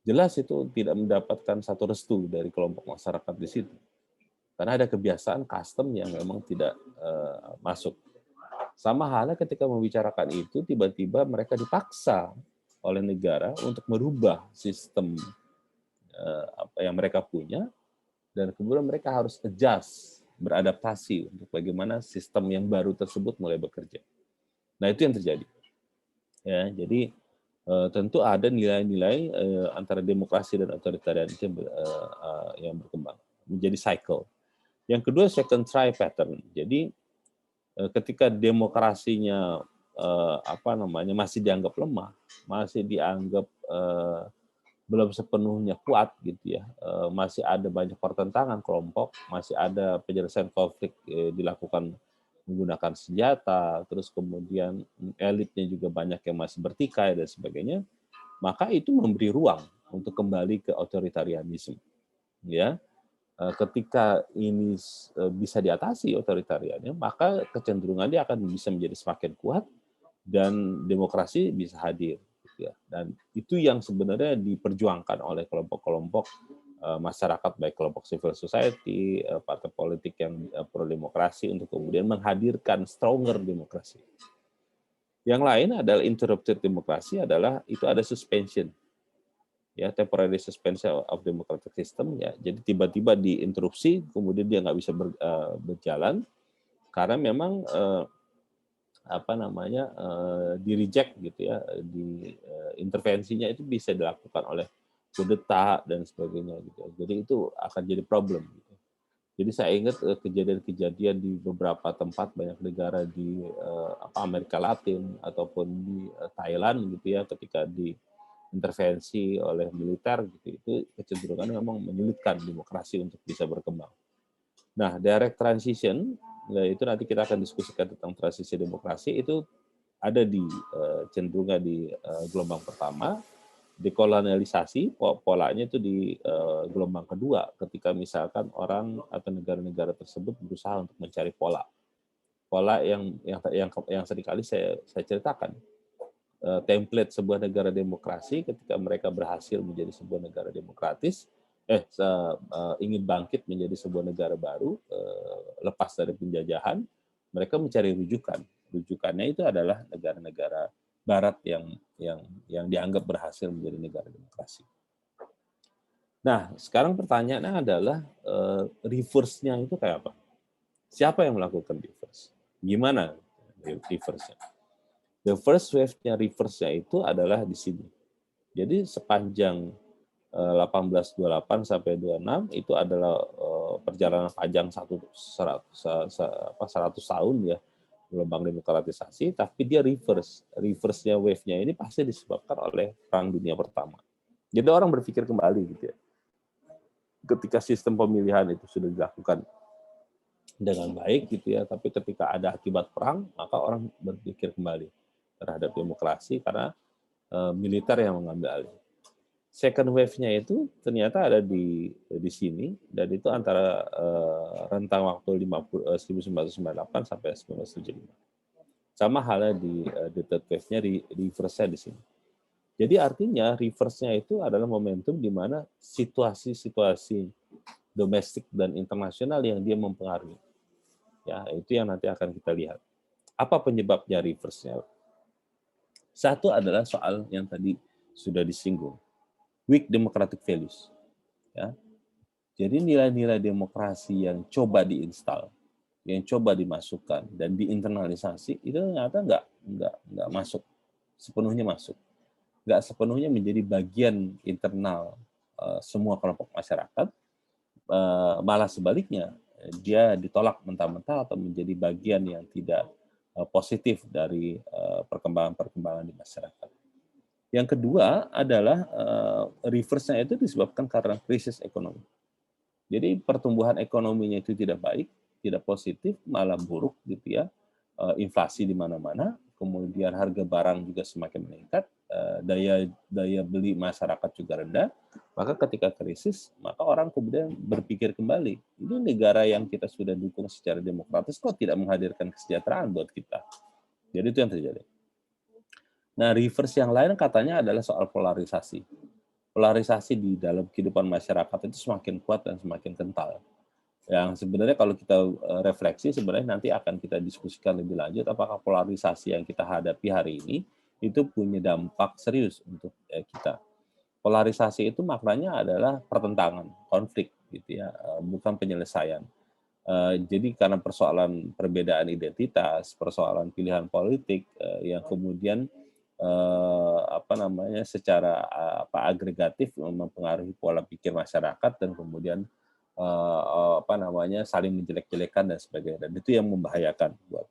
Jelas itu tidak mendapatkan satu restu dari kelompok masyarakat di situ. Karena ada kebiasaan custom yang memang tidak masuk. Sama halnya ketika membicarakan itu, tiba-tiba mereka dipaksa oleh negara untuk merubah sistem apa yang mereka punya, dan kemudian mereka harus adjust, beradaptasi untuk bagaimana sistem yang baru tersebut mulai bekerja. Nah, itu yang terjadi. Ya, jadi tentu ada nilai-nilai antara demokrasi dan otoritarian itu yang berkembang menjadi cycle. Yang kedua, second try pattern. Jadi ketika demokrasinya masih dianggap lemah, masih dianggap belum sepenuhnya kuat gitu ya, masih ada banyak pertentangan kelompok, masih ada penyelesaian konflik dilakukan menggunakan senjata, terus kemudian elitnya juga banyak yang masih bertikai dan sebagainya, maka itu memberi ruang untuk kembali ke otoritarianisme. Ya, ketika ini bisa diatasi otoritariannya, maka kecenderungan dia akan bisa menjadi semakin kuat dan demokrasi bisa hadir. Gitu ya. Dan itu yang sebenarnya diperjuangkan oleh kelompok-kelompok masyarakat, baik kelompok civil society, partai politik yang pro demokrasi, untuk kemudian menghadirkan stronger demokrasi. Yang lain adalah interrupted demokrasi, adalah itu ada suspension, ya, temporary suspension of democratic system, ya. Jadi tiba-tiba diinterupsi, kemudian dia nggak bisa berjalan karena memang di reject gitu ya, intervensinya itu bisa dilakukan oleh kudeta dan sebagainya gitu. Jadi itu akan jadi problem. Gitu. Jadi saya ingat kejadian-kejadian di beberapa tempat, banyak negara di Amerika Latin ataupun di Thailand gitu ya, ketika diintervensi oleh militer gitu, itu kecenderungan memang menyulitkan demokrasi untuk bisa berkembang. Nah, direct transition, itu nanti kita akan diskusikan tentang transisi demokrasi, itu ada di cenderungnya di gelombang pertama, dekolonialisasi polanya itu di gelombang kedua, ketika misalkan orang atau negara-negara tersebut berusaha untuk mencari pola yang seringkali saya ceritakan, template sebuah negara demokrasi ketika mereka berhasil menjadi sebuah negara demokratis, ingin bangkit menjadi sebuah negara baru, lepas dari penjajahan, mereka mencari rujukan. Rujukannya itu adalah negara-negara Barat yang dianggap berhasil menjadi negara demokrasi. Nah, sekarang pertanyaannya adalah reverse-nya itu kayak apa? Siapa yang melakukan reverse? Gimana reverse-nya? The first wave-nya reverse-nya itu adalah di sini. Jadi sepanjang 1828 sampai 26 itu adalah perjalanan panjang 100 tahun ya, gelombang demokratisasi, tapi dia reverse-nya wave-nya ini pasti disebabkan oleh Perang Dunia Pertama. Jadi orang berpikir kembali gitu ya. Ketika sistem pemilihan itu sudah dilakukan dengan baik gitu ya, tapi ketika ada akibat perang, maka orang berpikir kembali terhadap demokrasi karena militer yang mengambil alih. Second wave-nya itu ternyata ada di sini, dan itu antara rentang waktu 1998 sampai 1975. Sama halnya di third wave-nya, reverse-nya di sini. Jadi artinya reverse-nya itu adalah momentum di mana situasi-situasi domestik dan internasional yang dia mempengaruhi. Ya, itu yang nanti akan kita lihat. Apa penyebabnya reverse-nya? Satu adalah soal yang tadi sudah disinggung, weak democratic values. Ya. Jadi nilai-nilai demokrasi yang coba diinstal, yang coba dimasukkan dan diinternalisasi, itu ternyata nggak masuk sepenuhnya masuk, nggak sepenuhnya menjadi bagian internal semua kelompok masyarakat, malah sebaliknya dia ditolak mentah-mentah atau menjadi bagian yang tidak positif dari perkembangan-perkembangan di masyarakat. Yang kedua adalah reverse-nya itu disebabkan karena krisis ekonomi. Jadi pertumbuhan ekonominya itu tidak baik, tidak positif, malah buruk gitu ya. Inflasi di mana-mana, kemudian harga barang juga semakin meningkat, daya beli masyarakat juga rendah. Maka ketika krisis, maka orang kemudian berpikir kembali, ini negara yang kita sudah dukung secara demokratis kok tidak menghadirkan kesejahteraan buat kita. Jadi itu yang terjadi. Nah, reverse yang lain katanya adalah soal polarisasi. Polarisasi di dalam kehidupan masyarakat itu semakin kuat dan semakin kental. Yang sebenarnya kalau kita refleksi sebenarnya nanti akan kita diskusikan lebih lanjut apakah polarisasi yang kita hadapi hari ini itu punya dampak serius untuk kita. Polarisasi itu maknanya adalah pertentangan, konflik gitu ya, bukan penyelesaian. Jadi karena persoalan perbedaan identitas, persoalan pilihan politik yang kemudian secara agregatif mempengaruhi pola pikir masyarakat dan kemudian saling menjelek-jelekan dan sebagainya. Dan itu yang membahayakan buat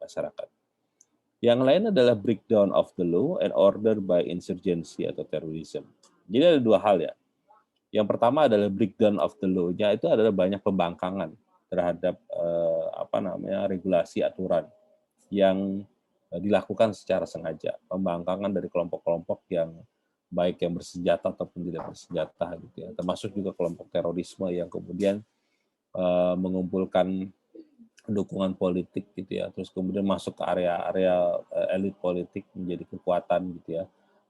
masyarakat. Yang lain adalah breakdown of the law and order by insurgency atau terrorism. Jadi ada dua hal ya. Yang pertama adalah breakdown of the law-nya itu adalah banyak pembangkangan terhadap regulasi aturan yang dilakukan secara sengaja, pembangkangan dari kelompok-kelompok yang baik yang bersenjata ataupun tidak bersenjata gitu ya, termasuk juga kelompok terorisme yang kemudian mengumpulkan dukungan politik gitu ya, terus kemudian masuk ke area-area elit politik menjadi kekuatan gitu ya,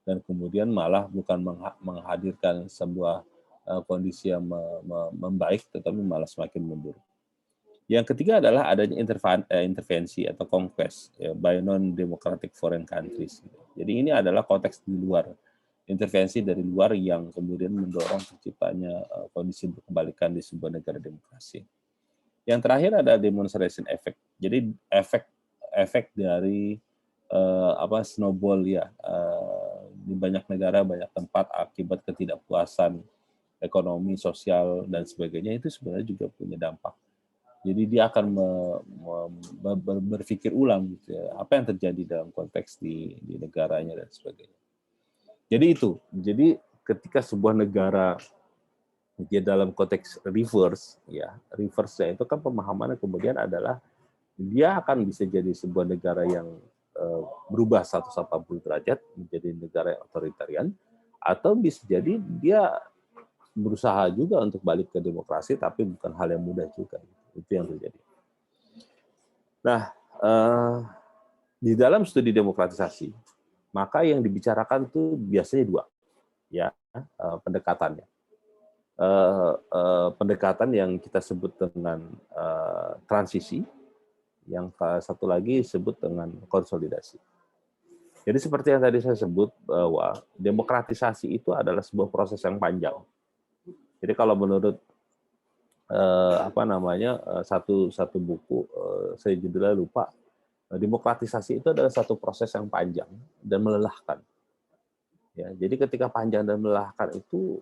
dan kemudian malah bukan menghadirkan sebuah kondisi yang membaik, tetapi malah semakin memburuk. Yang ketiga adalah adanya intervensi atau conquest ya, by non-democratic foreign countries. Jadi ini adalah konteks di luar, intervensi dari luar yang kemudian mendorong terciptanya kondisi berkebalikan di sebuah negara demokrasi. Yang terakhir ada demonstration effect. Jadi efek dari snowball ya di banyak negara, banyak tempat akibat ketidakpuasan ekonomi, sosial dan sebagainya itu sebenarnya juga punya dampak. Jadi dia akan berpikir ulang gitu ya, apa yang terjadi dalam konteks di negaranya dan sebagainya. Jadi itu. Jadi ketika sebuah negara dia dalam konteks reverse ya, reverse-nya itu kan pemahamannya kemudian adalah dia akan bisa jadi sebuah negara yang berubah 180 derajat menjadi negara yang otoritarian, atau bisa jadi dia berusaha juga untuk balik ke demokrasi, tapi bukan hal yang mudah juga. Itu yang terjadi. Nah, di dalam studi demokratisasi, maka yang dibicarakan tuh biasanya dua, ya pendekatannya. Pendekatan yang kita sebut dengan transisi, yang satu lagi disebut dengan konsolidasi. Jadi seperti yang tadi saya sebut bahwa demokratisasi itu adalah sebuah proses yang panjang. Jadi kalau menurut satu buku, saya judulnya lupa, demokratisasi itu adalah satu proses yang panjang dan melelahkan. Ya, jadi ketika panjang dan melelahkan itu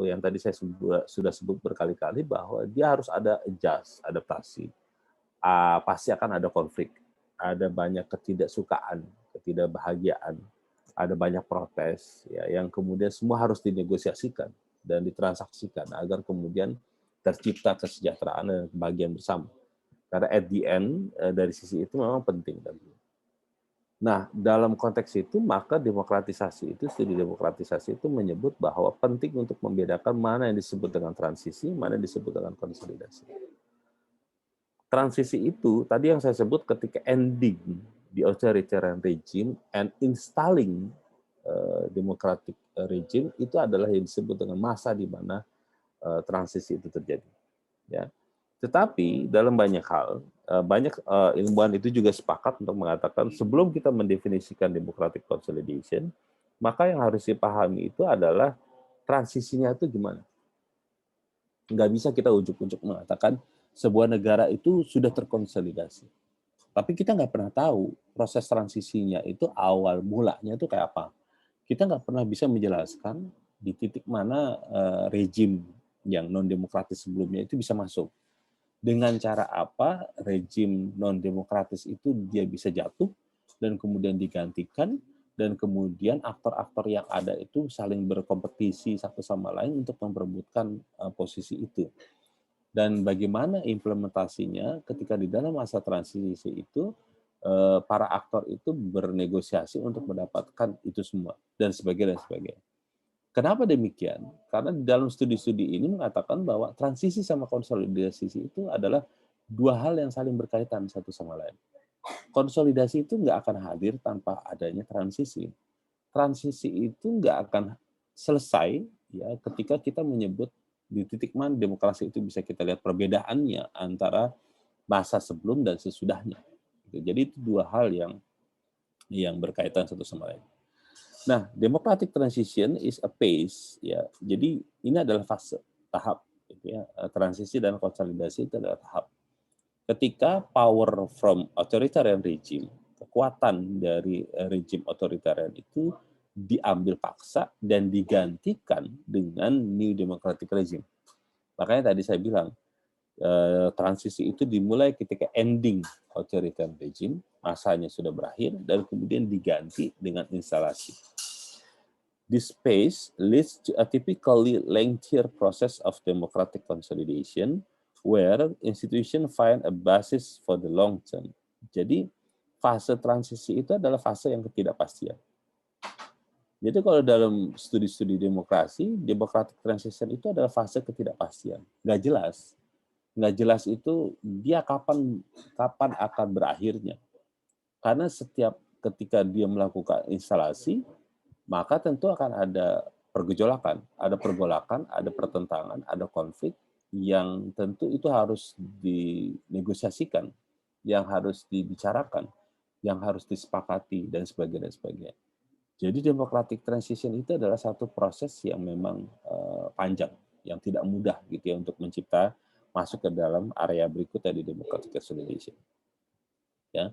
yang tadi saya sudah sebut berkali-kali bahwa dia harus ada adaptasi. Pasti akan ada konflik, ada banyak ketidaksukaan, ketidakbahagiaan, ada banyak protes ya, yang kemudian semua harus dinegosiasikan dan ditransaksikan agar kemudian tercipta kesejahteraan dan kebahagiaan bersama. Karena at the end dari sisi itu memang penting. Nah, dalam konteks itu maka studi demokratisasi itu menyebut bahwa penting untuk membedakan mana yang disebut dengan transisi, mana yang disebut dengan konsolidasi. Transisi itu tadi yang saya sebut ketika ending the authoritarian regime and installing democratic regime, itu adalah yang disebut dengan masa di mana transisi itu terjadi. Ya. Tetapi dalam banyak hal, ilmuwan itu juga sepakat untuk mengatakan sebelum kita mendefinisikan democratic consolidation, maka yang harus dipahami itu adalah transisinya itu gimana. Nggak bisa kita ujuk-ujuk mengatakan sebuah negara itu sudah terkonsolidasi. Tapi kita nggak pernah tahu proses transisinya itu awal mulanya itu kayak apa. Kita nggak pernah bisa menjelaskan di titik mana rejim yang non-demokratis sebelumnya itu bisa masuk. Dengan cara apa rejim non-demokratis itu dia bisa jatuh dan kemudian digantikan, dan kemudian aktor-aktor yang ada itu saling berkompetisi satu sama lain untuk memperebutkan posisi itu. Dan bagaimana implementasinya ketika di dalam masa transisi itu para aktor itu bernegosiasi untuk mendapatkan itu semua dan sebagainya. Kenapa demikian? Karena di dalam studi-studi ini mengatakan bahwa transisi sama konsolidasi itu adalah dua hal yang saling berkaitan satu sama lain. Konsolidasi itu nggak akan hadir tanpa adanya transisi. Transisi itu nggak akan selesai ya ketika kita menyebut Di titik mana demokrasi itu bisa kita lihat perbedaannya antara masa sebelum dan sesudahnya. Jadi itu dua hal yang berkaitan satu sama lain. Nah, democratic transition is a phase, ya. Jadi ini adalah fase, tahap, gitu ya. Transisi dan konsolidasi itu adalah tahap. Ketika power from authoritarian regime, kekuatan dari rejim otoritarian itu diambil paksa dan digantikan dengan new democratic regime. Makanya tadi saya bilang, transisi itu dimulai ketika ending authoritarian regime, masanya sudah berakhir, dan kemudian diganti dengan instalasi. This phase leads to a typically lengthier process of democratic consolidation, where institutions find a basis for the long term. Jadi, fase transisi itu adalah fase yang ketidakpastian. Jadi kalau dalam studi-studi demokrasi, democratic transition itu adalah fase ketidakpastian. Nggak jelas. Nggak jelas itu dia kapan akan berakhirnya. Karena setiap ketika dia melakukan instalasi, maka tentu akan ada pergolakan, ada pertentangan, ada konflik yang tentu itu harus dinegosiasikan, yang harus dibicarakan, yang harus disepakati, dan sebagainya. Jadi democratic transition itu adalah satu proses yang memang panjang, yang tidak mudah gitu ya untuk mencipta masuk ke dalam area berikutnya di democratic consolidation. Ya.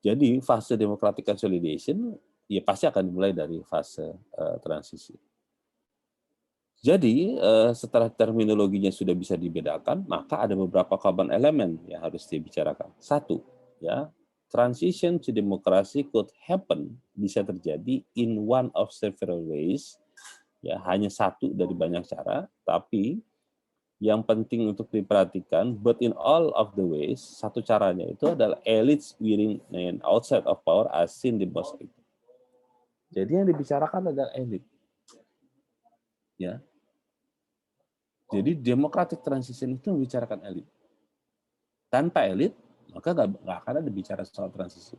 Jadi fase democratic consolidation ya pasti akan dimulai dari fase transisi. Jadi setelah terminologinya sudah bisa dibedakan, maka ada beberapa common elemen yang harus dibicarakan. Satu, ya, transition to democracy could happen, bisa terjadi in one of several ways, ya, hanya satu dari banyak cara, tapi yang penting untuk diperhatikan, but in all of the ways, satu caranya itu adalah elites within and outside of power as seen the most. Jadi yang dibicarakan adalah elit. Ya. Jadi democratic transition itu membicarakan elit. Tanpa elit, maka nggak akan ada bicara soal transisi.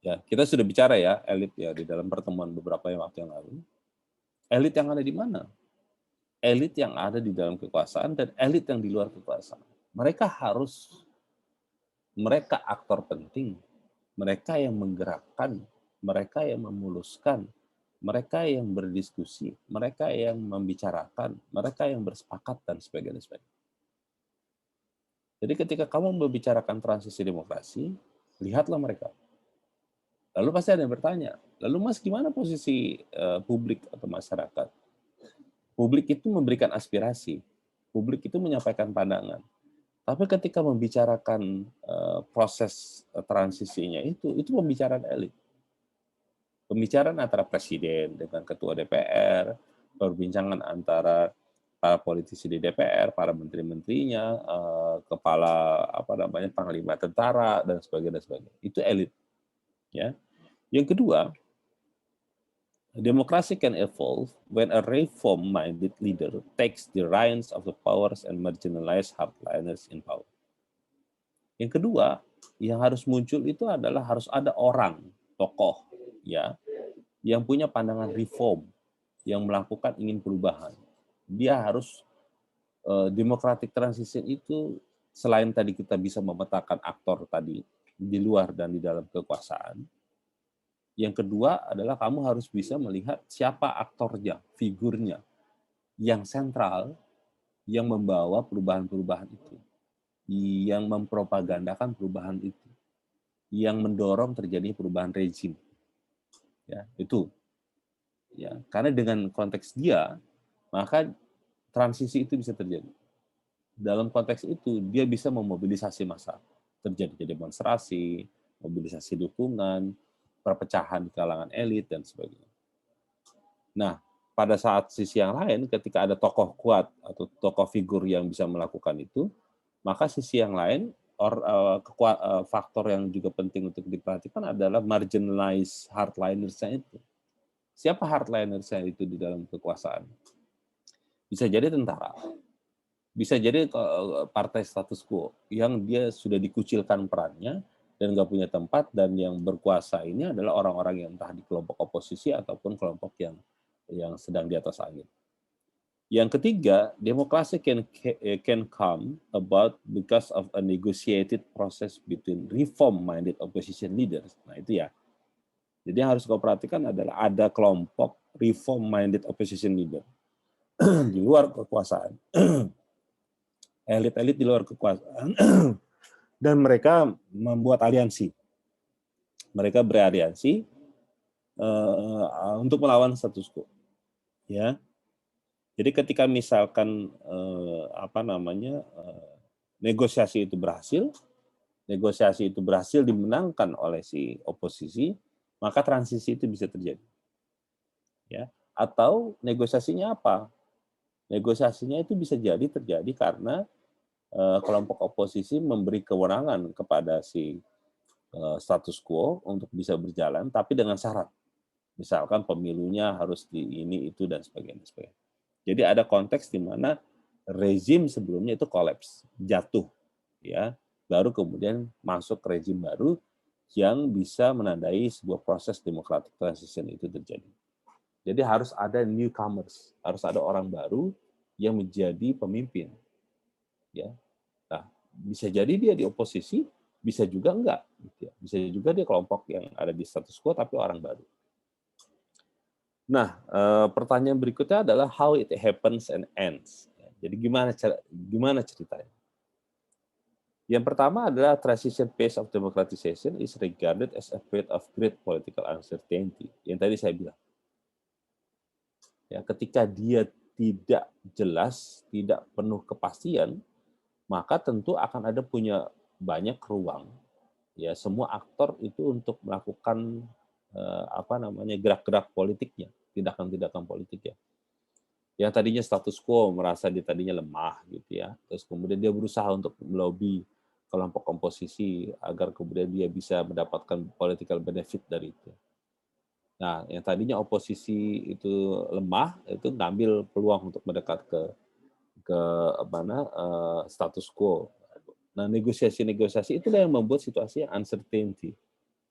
Ya, kita sudah bicara ya elit ya di dalam pertemuan beberapa waktu yang lalu. Elit yang ada di mana? Elit yang ada di dalam kekuasaan dan elit yang di luar kekuasaan. Mereka aktor penting, mereka yang menggerakkan, mereka yang memuluskan, mereka yang berdiskusi, mereka yang membicarakan, mereka yang bersepakat, dan sebagainya. Jadi ketika kamu membicarakan transisi demokrasi, lihatlah mereka. Lalu pasti ada yang bertanya, lalu Mas gimana posisi publik atau masyarakat? Publik itu memberikan aspirasi, publik itu menyampaikan pandangan. Tapi ketika membicarakan proses transisinya itu pembicaraan elit. Pembicaraan antara presiden dengan ketua DPR, perbincangan antara para politisi di DPR, para menteri-menterinya, kepala panglima tentara dan sebagainya. Itu elit. Ya. Yang kedua, democracy can evolve when a reform-minded leader takes the reins of the powers and marginalized hardliners in power. Yang kedua, yang harus muncul itu adalah harus ada orang, tokoh, ya, yang punya pandangan reform, yang melakukan ingin perubahan. Dia harus democratic transition itu selain tadi kita bisa memetakan aktor tadi di luar dan di dalam kekuasaan. Yang kedua adalah kamu harus bisa melihat siapa aktornya, figurnya, yang sentral, yang membawa perubahan-perubahan itu, yang mempropagandakan perubahan itu, yang mendorong terjadi perubahan rezim. Ya, itu. Ya, karena dengan konteks dia, maka transisi itu bisa terjadi. Dalam konteks itu, dia bisa memobilisasi massa. Terjadi demonstrasi, mobilisasi dukungan, perpecahan di kalangan elit, dan sebagainya. Nah, pada saat sisi yang lain, ketika ada tokoh kuat atau tokoh figur yang bisa melakukan itu, maka sisi yang lain, faktor yang juga penting untuk diperhatikan adalah marginalized hardliners-nya itu. Siapa hardliners-nya itu di dalam kekuasaan? Bisa jadi tentara, bisa jadi partai status quo yang dia sudah dikucilkan perannya dan nggak punya tempat, dan yang berkuasa ini adalah orang-orang yang entah di kelompok oposisi ataupun kelompok yang sedang di atas angin. Yang ketiga, demokrasi can come about because of a negotiated process between reform-minded opposition leaders. Nah itu ya. Jadi yang harus kau perhatikan adalah ada kelompok reform-minded opposition leader di luar kekuasaan, elit-elit di luar kekuasaan, dan mereka membuat aliansi. Mereka beraliansi untuk melawan status quo. Ya. Jadi ketika misalkan negosiasi itu berhasil dimenangkan oleh si oposisi, maka transisi itu bisa terjadi. Ya. Atau negosiasinya apa? Negosiasinya itu bisa terjadi karena kelompok oposisi memberi kewenangan kepada si status quo untuk bisa berjalan, tapi dengan syarat. Misalkan pemilunya harus di ini, itu, dan sebagainya. Jadi ada konteks di mana rezim sebelumnya itu kolaps, jatuh, ya, baru kemudian masuk rezim baru yang bisa menandai sebuah proses democratic transition itu terjadi. Jadi harus ada newcomers, harus ada orang baru yang menjadi pemimpin, ya. Nah, bisa jadi dia di oposisi, bisa juga enggak, gitu ya. Bisa juga dia kelompok yang ada di status quo tapi orang baru. Nah, pertanyaan berikutnya adalah how it happens and ends. Jadi gimana ceritanya? Yang pertama adalah transition phase of democratization is regarded as a period of great political uncertainty. Yang tadi saya bilang. Ya, ketika dia tidak jelas, tidak penuh kepastian, maka tentu akan ada punya banyak ruang. Ya, semua aktor itu untuk melakukan gerak-gerak politiknya, tindakan-tindakan politik ya. Yang tadinya status quo merasa dia tadinya lemah gitu ya, terus kemudian dia berusaha untuk melobi kelompok komposisi agar kemudian dia bisa mendapatkan political benefit dari itu. Nah, yang tadinya oposisi itu lemah, itu ngambil peluang untuk mendekat ke status quo. Nah, negosiasi-negosiasi itulah yang membuat situasi uncertainty,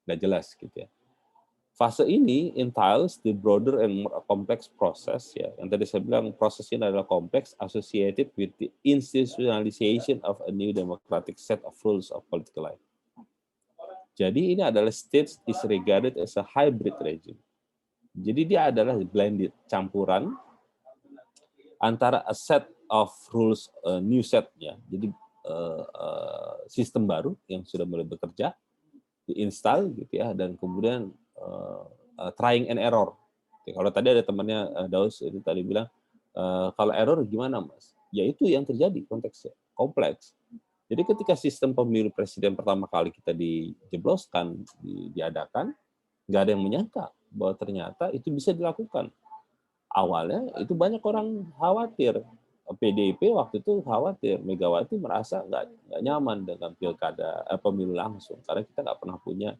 nggak jelas gitu ya. Fase ini entails the broader and more complex process ya. Yang tadi saya bilang proses ini adalah kompleks associated with the institutionalization of a new democratic set of rules of political life. Jadi ini adalah stage is regarded as a hybrid regime. Jadi dia adalah blended, campuran antara a set of rules, new set ya. Jadi sistem baru yang sudah mulai bekerja, diinstal gitu ya, dan kemudian trying and error. Kalau tadi ada temannya Daus itu tadi bilang, kalau error gimana Mas? Ya itu yang terjadi konteksnya, kompleks. Jadi ketika sistem pemilu presiden pertama kali kita dijebloskan, diadakan, nggak ada yang menyangka bahwa ternyata itu bisa dilakukan. Awalnya itu banyak orang khawatir. PDIP waktu itu khawatir, Megawati merasa nggak nyaman dengan pilkada pemilu langsung, karena kita nggak pernah punya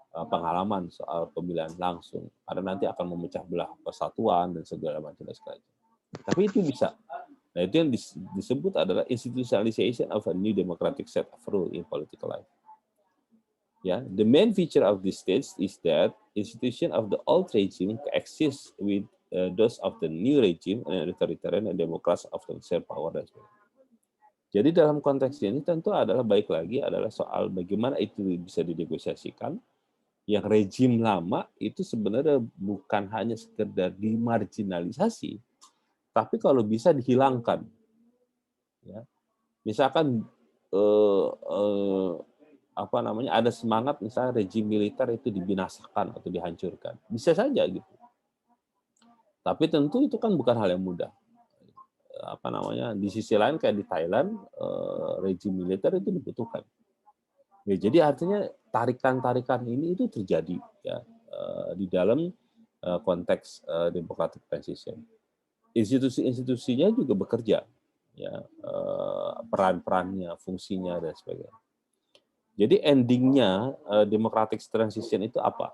pengalaman soal pemilihan langsung, karena nanti akan memecah belah persatuan dan segala macam dan sebagainya. Tapi itu bisa. Nah, itu yang disebut adalah institutionalization of a new democratic set of rule in political life. Ya, the main feature of this stage is that institution of the old regime coexist with those of the new regime, and authoritarian and democrats often share power dan sebagainya. Jadi dalam konteks ini tentu adalah baik lagi adalah soal bagaimana itu bisa dinegosiasikan. Yang rezim lama itu sebenarnya bukan hanya sekedar dimarginalisasi, tapi kalau bisa dihilangkan. Ya. Misalkan ada semangat misalnya rezim militer itu dibinasakan atau dihancurkan, bisa saja gitu. Tapi tentu itu kan bukan hal yang mudah. Di sisi lain kayak di Thailand, rezim militer itu dibutuhkan. Ya, jadi artinya tarikan-tarikan ini itu terjadi ya di dalam konteks democratic transition. Institusi-institusinya juga bekerja, ya peran-perannya, fungsinya dan sebagainya. Jadi endingnya democratic transition itu apa?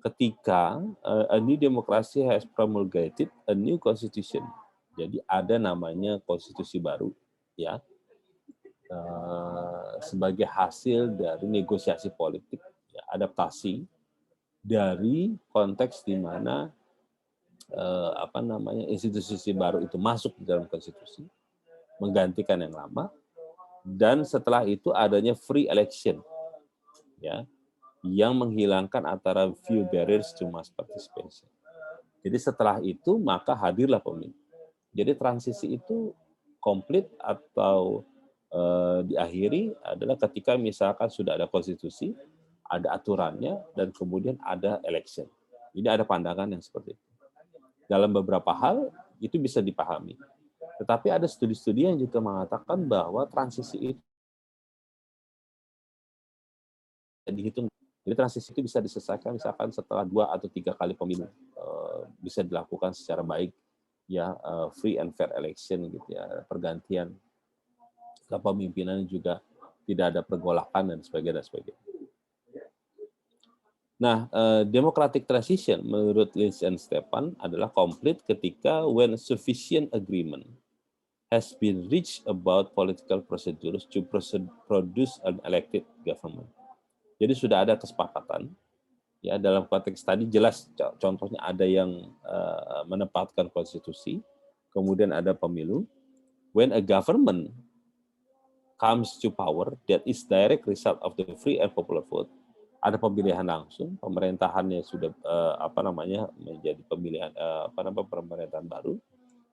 Ketika a new democracy has promulgated a new constitution. Jadi ada namanya konstitusi baru, ya. Sebagai hasil dari negosiasi politik, ya, adaptasi dari konteks di mana institusi baru itu masuk di dalam konstitusi, menggantikan yang lama, dan setelah itu adanya free election, ya, yang menghilangkan antara few barriers to mass participation. Jadi setelah itu maka hadirlah pemilu. Jadi transisi itu komplit atau diakhiri adalah ketika misalkan sudah ada konstitusi, ada aturannya, dan kemudian ada election. Ini ada pandangan yang seperti itu. Dalam beberapa hal itu bisa dipahami. Tetapi ada studi-studi yang juga mengatakan bahwa transisi itu dihitung. Jadi transisi itu bisa diselesaikan misalkan setelah 2 atau 3 kali pemilu. Bisa dilakukan secara baik, ya, free and fair election gitu ya, pergantian kepemimpinan juga tidak ada pergolakan dan sebagainya. Nah, democratic transition menurut Lynch and Stepan adalah komplit ketika when sufficient agreement has been reached about political procedures to produce an elected government. Jadi sudah ada kesepakatan, ya, dalam konteks tadi jelas contohnya ada yang menempatkan konstitusi, kemudian ada pemilu. When a government comes to power that is direct result of the free and popular vote, ada pemilihan langsung, pemerintahannya sudah menjadi pemilihan pemerintahan baru.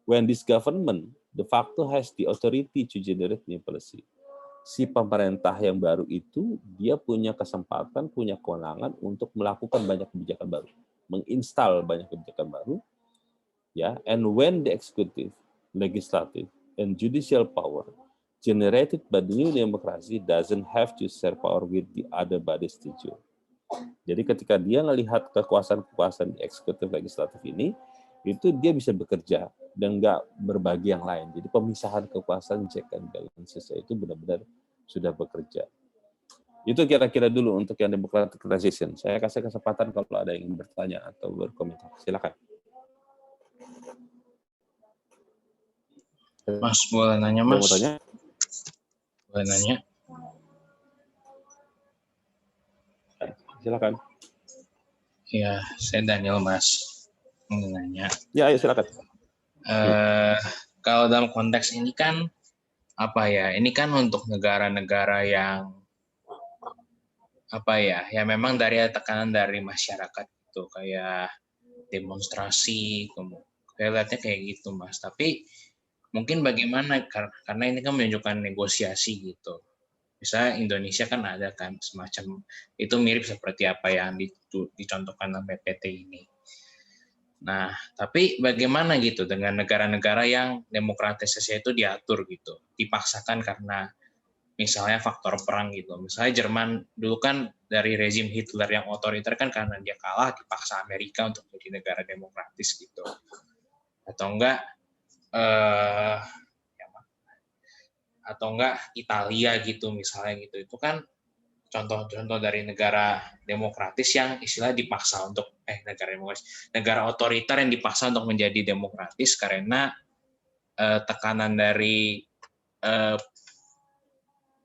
When this government de facto has the authority to generate new policy. Si pemerintah yang baru itu dia punya kesempatan, punya kewenangan untuk melakukan banyak kebijakan baru, menginstal banyak kebijakan baru, ya. And when the executive, legislative, and judicial power generated by the new democracy doesn't have to share power with the other bodies to do. Jadi ketika dia melihat kekuasaan-kekuasaan di eksekutif legislatif ini, itu dia bisa bekerja dan nggak berbagi yang lain. Jadi pemisahan kekuasaan check and balances itu benar-benar sudah bekerja. Itu kira-kira dulu untuk yang democratic transition. Saya kasih kesempatan kalau ada yang ingin bertanya atau berkomentar. Silakan. Mas, boleh nanya, Mas? Boleh nanya? Silakan. Ya, saya Daniel, Mas. Ingin nanya. Ya, ayo silakan. Kalau dalam konteks ini kan ini kan untuk negara-negara yang yang memang dari tekanan dari masyarakat itu kayak demonstrasi, kayak lihatnya kayak gitu, Mas. Tapi mungkin bagaimana karena ini kan menunjukkan negosiasi gitu. Misalnya Indonesia kan ada kan semacam itu mirip seperti apa yang dicontohkan dalam PPT ini. Nah, tapi bagaimana gitu dengan negara-negara yang demokratisasi itu diatur gitu, dipaksakan karena misalnya faktor perang gitu. Misalnya Jerman dulu kan dari rezim Hitler yang otoriter kan karena dia kalah dipaksa Amerika untuk jadi negara demokratis gitu. Atau enggak Italia gitu misalnya gitu. Itu kan contoh-contoh dari negara demokratis yang istilah dipaksa untuk negara otoriter yang dipaksa untuk menjadi demokratis karena tekanan dari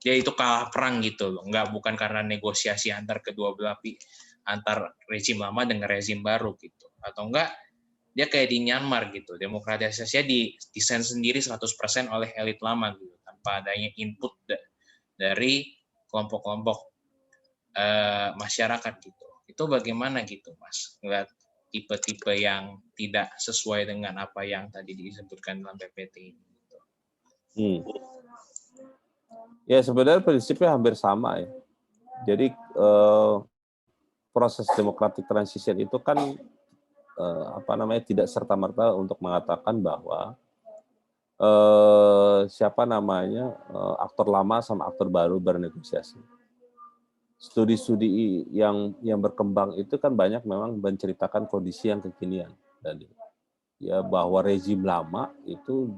yaitu kalah perang gitu loh, bukan karena negosiasi antar kedua belah antar rezim lama dengan rezim baru gitu, atau enggak dia kayak di Myanmar gitu, demokratisasinya didesain sendiri 100% oleh elit lama gitu tanpa adanya input dari kelompok-kelompok masyarakat gitu. Itu bagaimana gitu, Mas? Ngeliat tipe-tipe yang tidak sesuai dengan apa yang tadi disebutkan dalam PPT ini. Gitu. Ya sebenarnya prinsipnya hampir sama ya. Jadi proses democratic transition itu kan tidak serta-merta untuk mengatakan bahwa aktor lama sama aktor baru bernegosiasi. Studi-studi yang berkembang itu kan banyak memang menceritakan kondisi yang kekinian dan ya bahwa rezim lama itu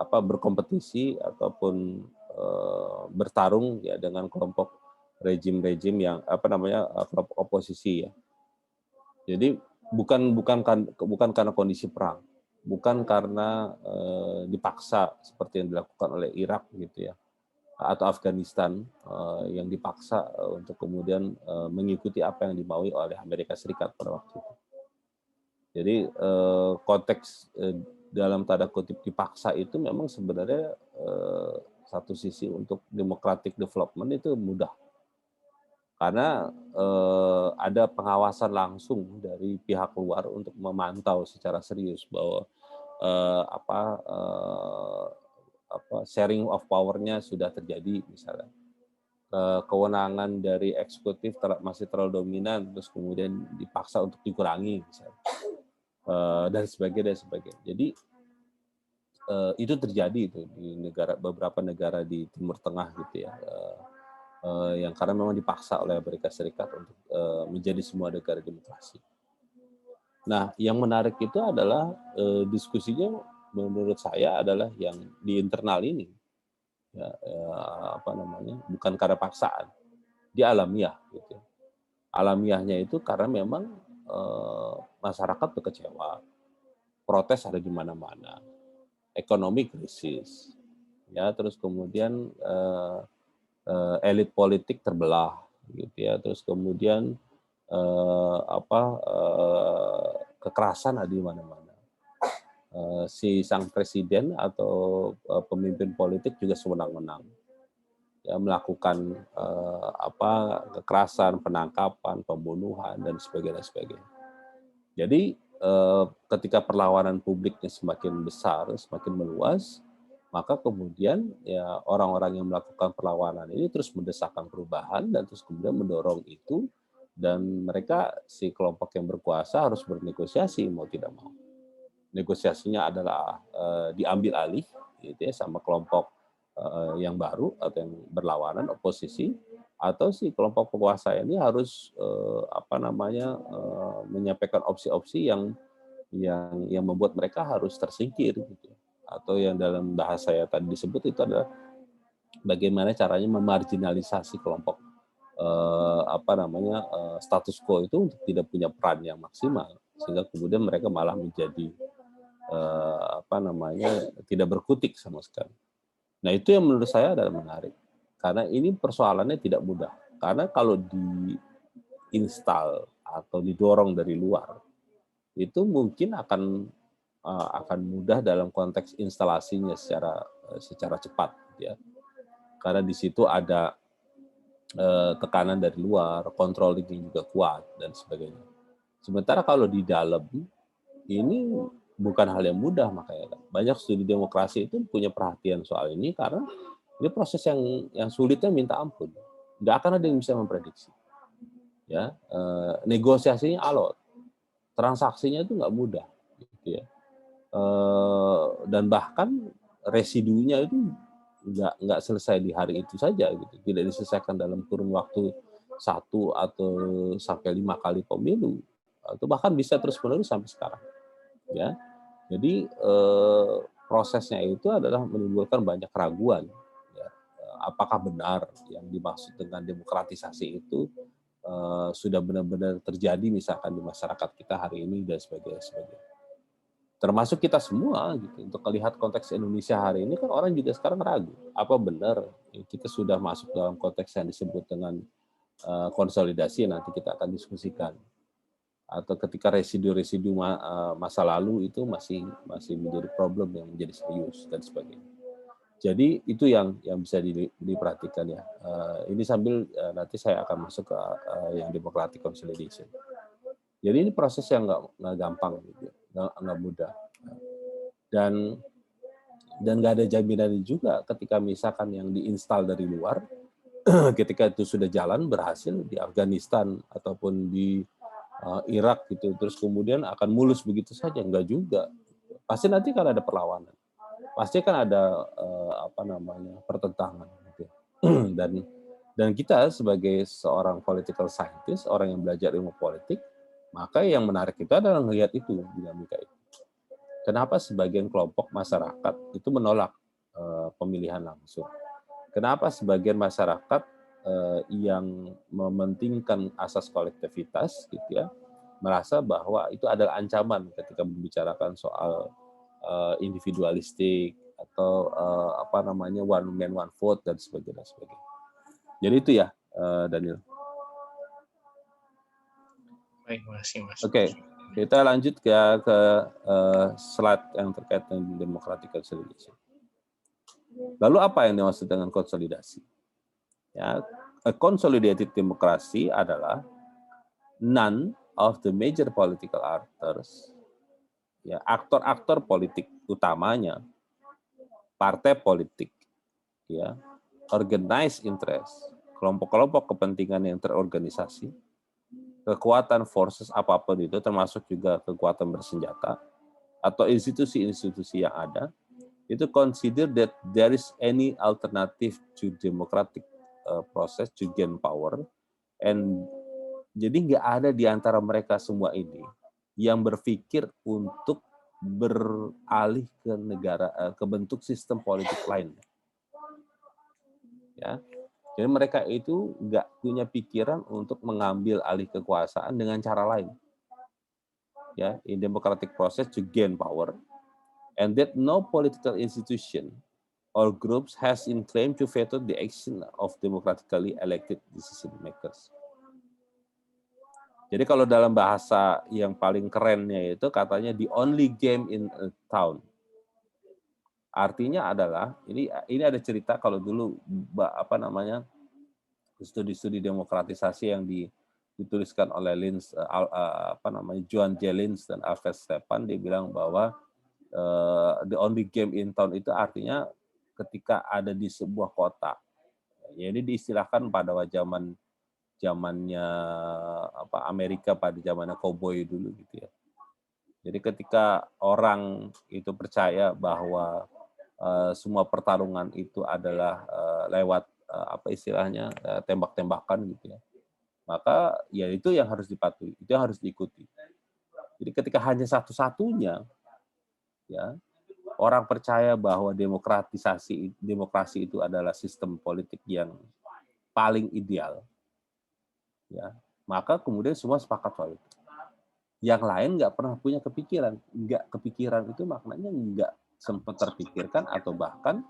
berkompetisi ataupun bertarung ya dengan kelompok rejim-rejim yang kelompok oposisi ya. Jadi bukan karena kondisi perang, bukan karena dipaksa seperti yang dilakukan oleh Irak gitu ya, atau Afghanistan yang dipaksa untuk kemudian mengikuti apa yang dimaui oleh Amerika Serikat pada waktu itu. Jadi konteks dalam tanda kutip dipaksa itu memang sebenarnya satu sisi untuk democratic development itu mudah. Karena ada pengawasan langsung dari pihak luar untuk memantau secara serius bahwa sharing of power-nya sudah terjadi misalnya. Kewenangan dari eksekutif masih terlalu dominan, terus kemudian dipaksa untuk dikurangi misalnya. Dan sebagainya. Jadi itu terjadi itu di beberapa negara di Timur Tengah gitu ya, yang karena memang dipaksa oleh Amerika Serikat untuk menjadi semua negara demokrasi. Nah, yang menarik itu adalah diskusinya menurut saya adalah yang di internal ini, ya, bukan karena paksaan, dia alamiah gitu. Alamiahnya itu karena memang masyarakat kecewa, protes ada di mana-mana, ekonomi krisis, ya, terus kemudian elit politik terbelah, gitu ya, terus kemudian kekerasan ada di mana-mana. Si sang presiden atau pemimpin politik juga sewenang-wenang, ya, melakukan kekerasan, penangkapan, pembunuhan dan sebagainya. Jadi ketika perlawanan publiknya semakin besar, semakin meluas, maka kemudian ya orang-orang yang melakukan perlawanan ini terus mendesakkan perubahan dan terus kemudian mendorong itu, dan mereka, si kelompok yang berkuasa harus bernegosiasi mau tidak mau. Negosiasinya adalah diambil alih gitu ya sama kelompok yang baru atau yang berlawanan, oposisi, atau si kelompok penguasa ini harus menyampaikan opsi-opsi yang membuat mereka harus tersingkir gitu. Atau yang dalam bahasa yang tadi disebut itu adalah bagaimana caranya memarginalisasi kelompok status quo itu untuk tidak punya peran yang maksimal, sehingga kemudian mereka malah menjadi tidak berkutik sama sekali. Nah, itu yang menurut saya adalah menarik. Karena ini persoalannya tidak mudah. Karena kalau diinstal atau didorong dari luar, itu mungkin akan mudah dalam konteks instalasinya secara cepat, ya. Karena di situ ada tekanan dari luar, controlling juga kuat dan sebagainya. Sementara kalau di dalam ini bukan hal yang mudah, makanya banyak studi demokrasi itu punya perhatian soal ini karena ini proses yang sulitnya minta ampun. Nggak akan ada yang bisa memprediksi. Ya, negosiasinya alot, transaksinya itu nggak mudah, gitu ya. Dan bahkan residunya itu nggak selesai di hari itu saja, gitu. Tidak diselesaikan dalam kurun waktu 1 atau sampai 5 kali pemilu, atau bahkan bisa terus-menerus sampai sekarang. Ya, jadi prosesnya itu adalah menimbulkan banyak keraguan. Ya, apakah benar yang dimaksud dengan demokratisasi itu sudah benar-benar terjadi misalkan di masyarakat kita hari ini dan sebagainya. Termasuk kita semua gitu. Untuk melihat konteks Indonesia hari ini kan orang juga sekarang ragu, apa benar kita sudah masuk dalam konteks yang disebut dengan konsolidasi, nanti kita akan diskusikan. Atau ketika residu-residu masa lalu itu masih menjadi problem yang menjadi serius dan sebagainya. Jadi itu yang bisa diperhatikan ya. Ini sambil nanti saya akan masuk ke yang democratic consolidation. Jadi ini proses yang nggak gampang, gitu, nggak mudah. Dan nggak ada jaminan juga ketika misalkan yang diinstal dari luar, ketika itu sudah jalan berhasil di Afghanistan ataupun di Irak gitu, terus kemudian akan mulus begitu saja, enggak juga. Pasti nanti kan ada perlawanan, pasti kan ada pertentangan gitu. dan kita sebagai seorang political scientist, orang yang belajar ilmu politik, maka yang menarik itu adalah melihat itu, dinamika itu. Kenapa sebagian kelompok masyarakat itu menolak pemilihan langsung? Kenapa sebagian masyarakat yang mementingkan asas kolektivitas, gitu ya, merasa bahwa itu adalah ancaman ketika membicarakan soal individualistik atau one man one vote dan sebagainya. Jadi itu ya, Daniel. Baik, makasih Mas. Oke. Kita lanjut ke slide yang terkait dengan democratic consolidation. Lalu apa yang dimaksud dengan konsolidasi? Ya, a consolidated democracy adalah none of the major political actors, ya, aktor-aktor politik utamanya, partai politik, ya, organized interest, kelompok-kelompok kepentingan yang terorganisasi, kekuatan forces apapun itu, termasuk juga kekuatan bersenjata, atau institusi-institusi yang ada, itu consider that there is any alternative to democratic process to gain power, and jadi nggak ada di antara mereka semua ini yang berpikir untuk beralih ke negara, ke bentuk sistem politik lain. Ya, jadi mereka itu nggak punya pikiran untuk mengambil alih kekuasaan dengan cara lain. Ya, in democratic process to gain power, and that no political institution or groups has in claim to veto the action of democratically elected decision makers. Jadi kalau dalam bahasa yang paling kerennya itu katanya the only game in a town. Artinya adalah ini ada cerita kalau dulu studi-studi demokratisasi yang dituliskan oleh Joan J. Linz dan Alfred Stepan, dia bilang bahwa the only game in town itu artinya ketika ada di sebuah kota. Ya, ini diistilahkan pada zamannya Amerika pada zamannya cowboy dulu gitu ya. Jadi ketika orang itu percaya bahwa semua pertarungan itu adalah lewat tembak-tembakan gitu ya, maka ya itu yang harus dipatuhi, itu yang harus diikuti. Jadi ketika hanya satu-satunya ya orang percaya bahwa demokrasi itu adalah sistem politik yang paling ideal, ya maka kemudian semua sepakat soal itu. Yang lain nggak pernah punya kepikiran, nggak kepikiran itu maknanya nggak sempat terpikirkan atau bahkan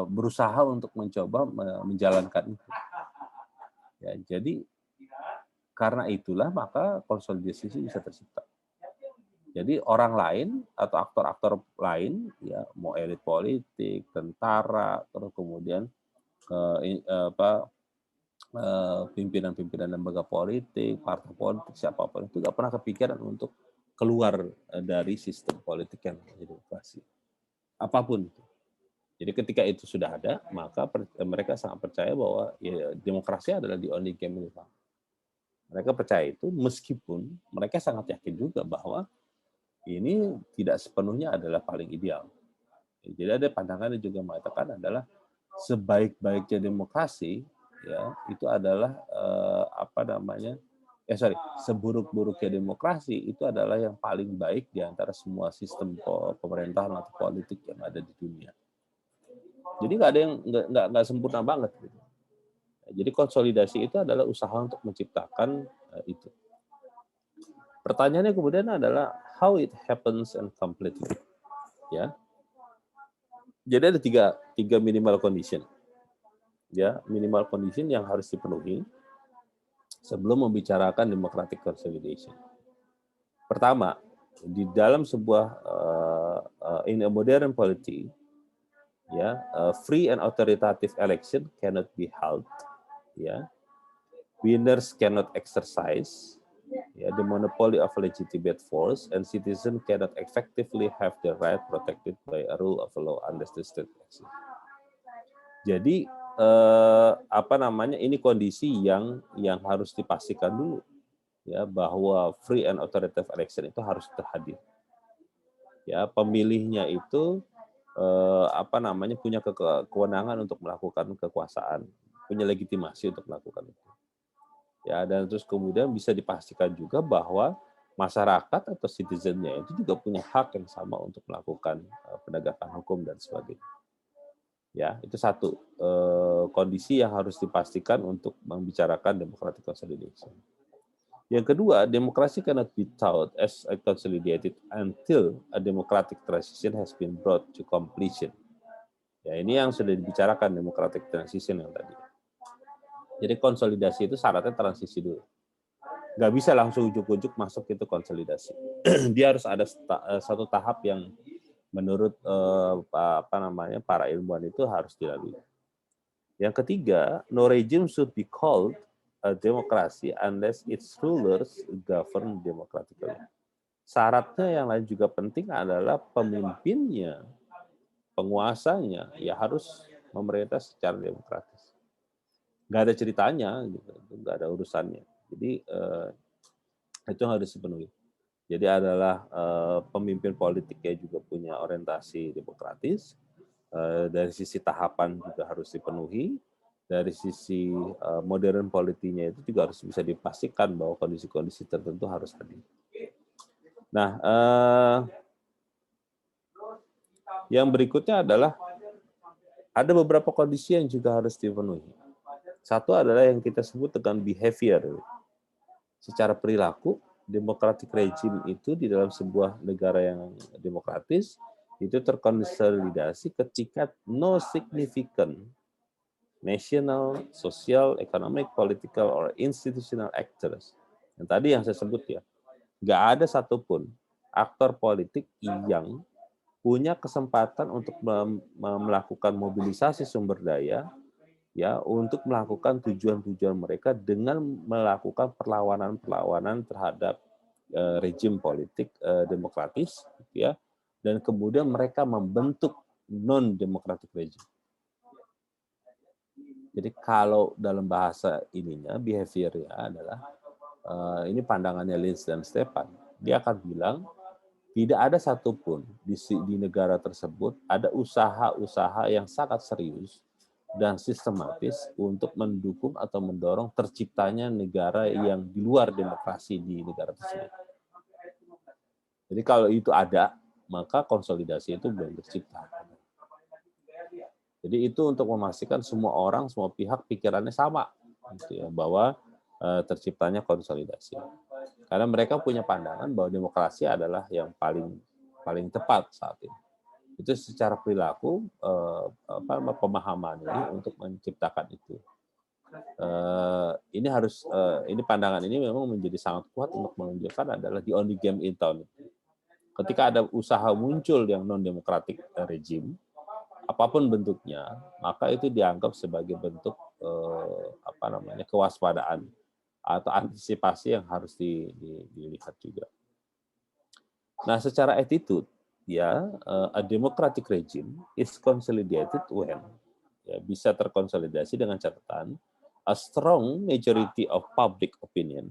berusaha untuk mencoba menjalankan itu. Ya, jadi karena itulah maka konsolidasi bisa tercipta. Jadi orang lain atau aktor-aktor lain, ya mau elit politik, tentara, terus kemudian pimpinan-pimpinan lembaga politik, partai politik, siapapun itu nggak pernah kepikiran untuk keluar dari sistem politik yang demokrasi. Apapun itu. Jadi ketika itu sudah ada, maka mereka sangat percaya bahwa ya, demokrasi adalah the only game in town. Mereka percaya itu meskipun mereka sangat yakin juga bahwa ini tidak sepenuhnya adalah paling ideal. Jadi ada pandangan yang juga mengatakan adalah sebaik-baiknya demokrasi ya itu adalah seburuk-buruknya demokrasi itu adalah yang paling baik di antara semua sistem pemerintahan atau politik yang ada di dunia. Jadi nggak ada yang nggak sempurna banget gitu. Jadi konsolidasi itu adalah usaha untuk menciptakan itu. Pertanyaannya kemudian adalah how it happens and completely. Ya. Jadi ada tiga minimal condition. Ya, minimal condition yang harus dipenuhi sebelum membicarakan democratic consolidation. Pertama, di dalam sebuah in a modern polity, ya, free and authoritative election cannot be held, ya. Winners cannot exercise, ya, the monopoly of legitimate force, and citizens cannot effectively have their right protected by a rule of law under the state action. Jadi ini kondisi yang harus dipastikan dulu, ya, bahwa free and authoritative election itu harus terhadir. Ya, pemilihnya itu punya kewenangan untuk melakukan kekuasaan, punya legitimasi untuk melakukan itu. Ya, dan terus kemudian bisa dipastikan juga bahwa masyarakat atau citizennya itu juga punya hak yang sama untuk melakukan penegakan hukum dan sebagainya. Ya, itu satu kondisi yang harus dipastikan untuk membicarakan democratic consolidation. Yang kedua, demokrasi cannot be taught as a consolidated until a democratic transition has been brought to completion. Ya, ini yang sudah dibicarakan democratic transition yang tadi. Jadi konsolidasi itu syaratnya transisi dulu. nggak bisa langsung ujuk-ujuk masuk itu konsolidasi. Dia harus ada satu tahap yang menurut para ilmuwan itu harus dilalui. Yang ketiga, no regime should be called a democracy unless its rulers govern democratically. Syaratnya yang lain juga penting adalah pemimpinnya, penguasanya, ya harus memerintah secara demokratis. Nggak ada ceritanya, gitu, nggak ada urusannya. Jadi itu harus dipenuhi. Jadi adalah pemimpin politiknya juga punya orientasi demokratis. Dari sisi tahapan juga harus dipenuhi. Dari sisi modern politiknya itu juga harus bisa dipastikan bahwa kondisi-kondisi tertentu harus hadir. Nah, yang berikutnya adalah ada beberapa kondisi yang juga harus dipenuhi. Satu adalah yang kita sebut dengan behavior. Secara perilaku, democratic regime itu di dalam sebuah negara yang demokratis itu terkonsolidasi ketika no significant national, social, economic, political, or institutional actors. Yang tadi yang saya sebut ya, nggak ada satupun aktor politik yang punya kesempatan untuk melakukan mobilisasi sumber daya ya untuk melakukan tujuan-tujuan mereka dengan melakukan perlawanan-perlawanan terhadap rejim politik demokratis ya, dan kemudian mereka membentuk non demokratik rejim. Jadi kalau dalam bahasa ininya behaviornya adalah ini pandangannya Lins dan Stefan, dia akan bilang tidak ada satupun di negara tersebut ada usaha-usaha yang sangat serius dan sistematis untuk mendukung atau mendorong terciptanya negara yang di luar demokrasi di negara tersebut. Jadi kalau itu ada, maka konsolidasi itu belum tercipta. Jadi itu untuk memastikan semua orang, semua pihak pikirannya sama, gitu ya, bahwa terciptanya konsolidasi. Karena mereka punya pandangan bahwa demokrasi adalah yang paling tepat saat ini. Itu secara perilaku pemahaman ini untuk menciptakan itu. Ini pandangan ini memang menjadi sangat kuat untuk menunjukkan adalah the only game in town. Ketika ada usaha muncul yang non demokratik regime, apapun bentuknya, maka itu dianggap sebagai bentuk kewaspadaan atau antisipasi yang harus dilihat juga. Nah, secara attitude, ya, a democratic regime is consolidated when ya, bisa terkonsolidasi dengan catatan a strong majority of public opinion.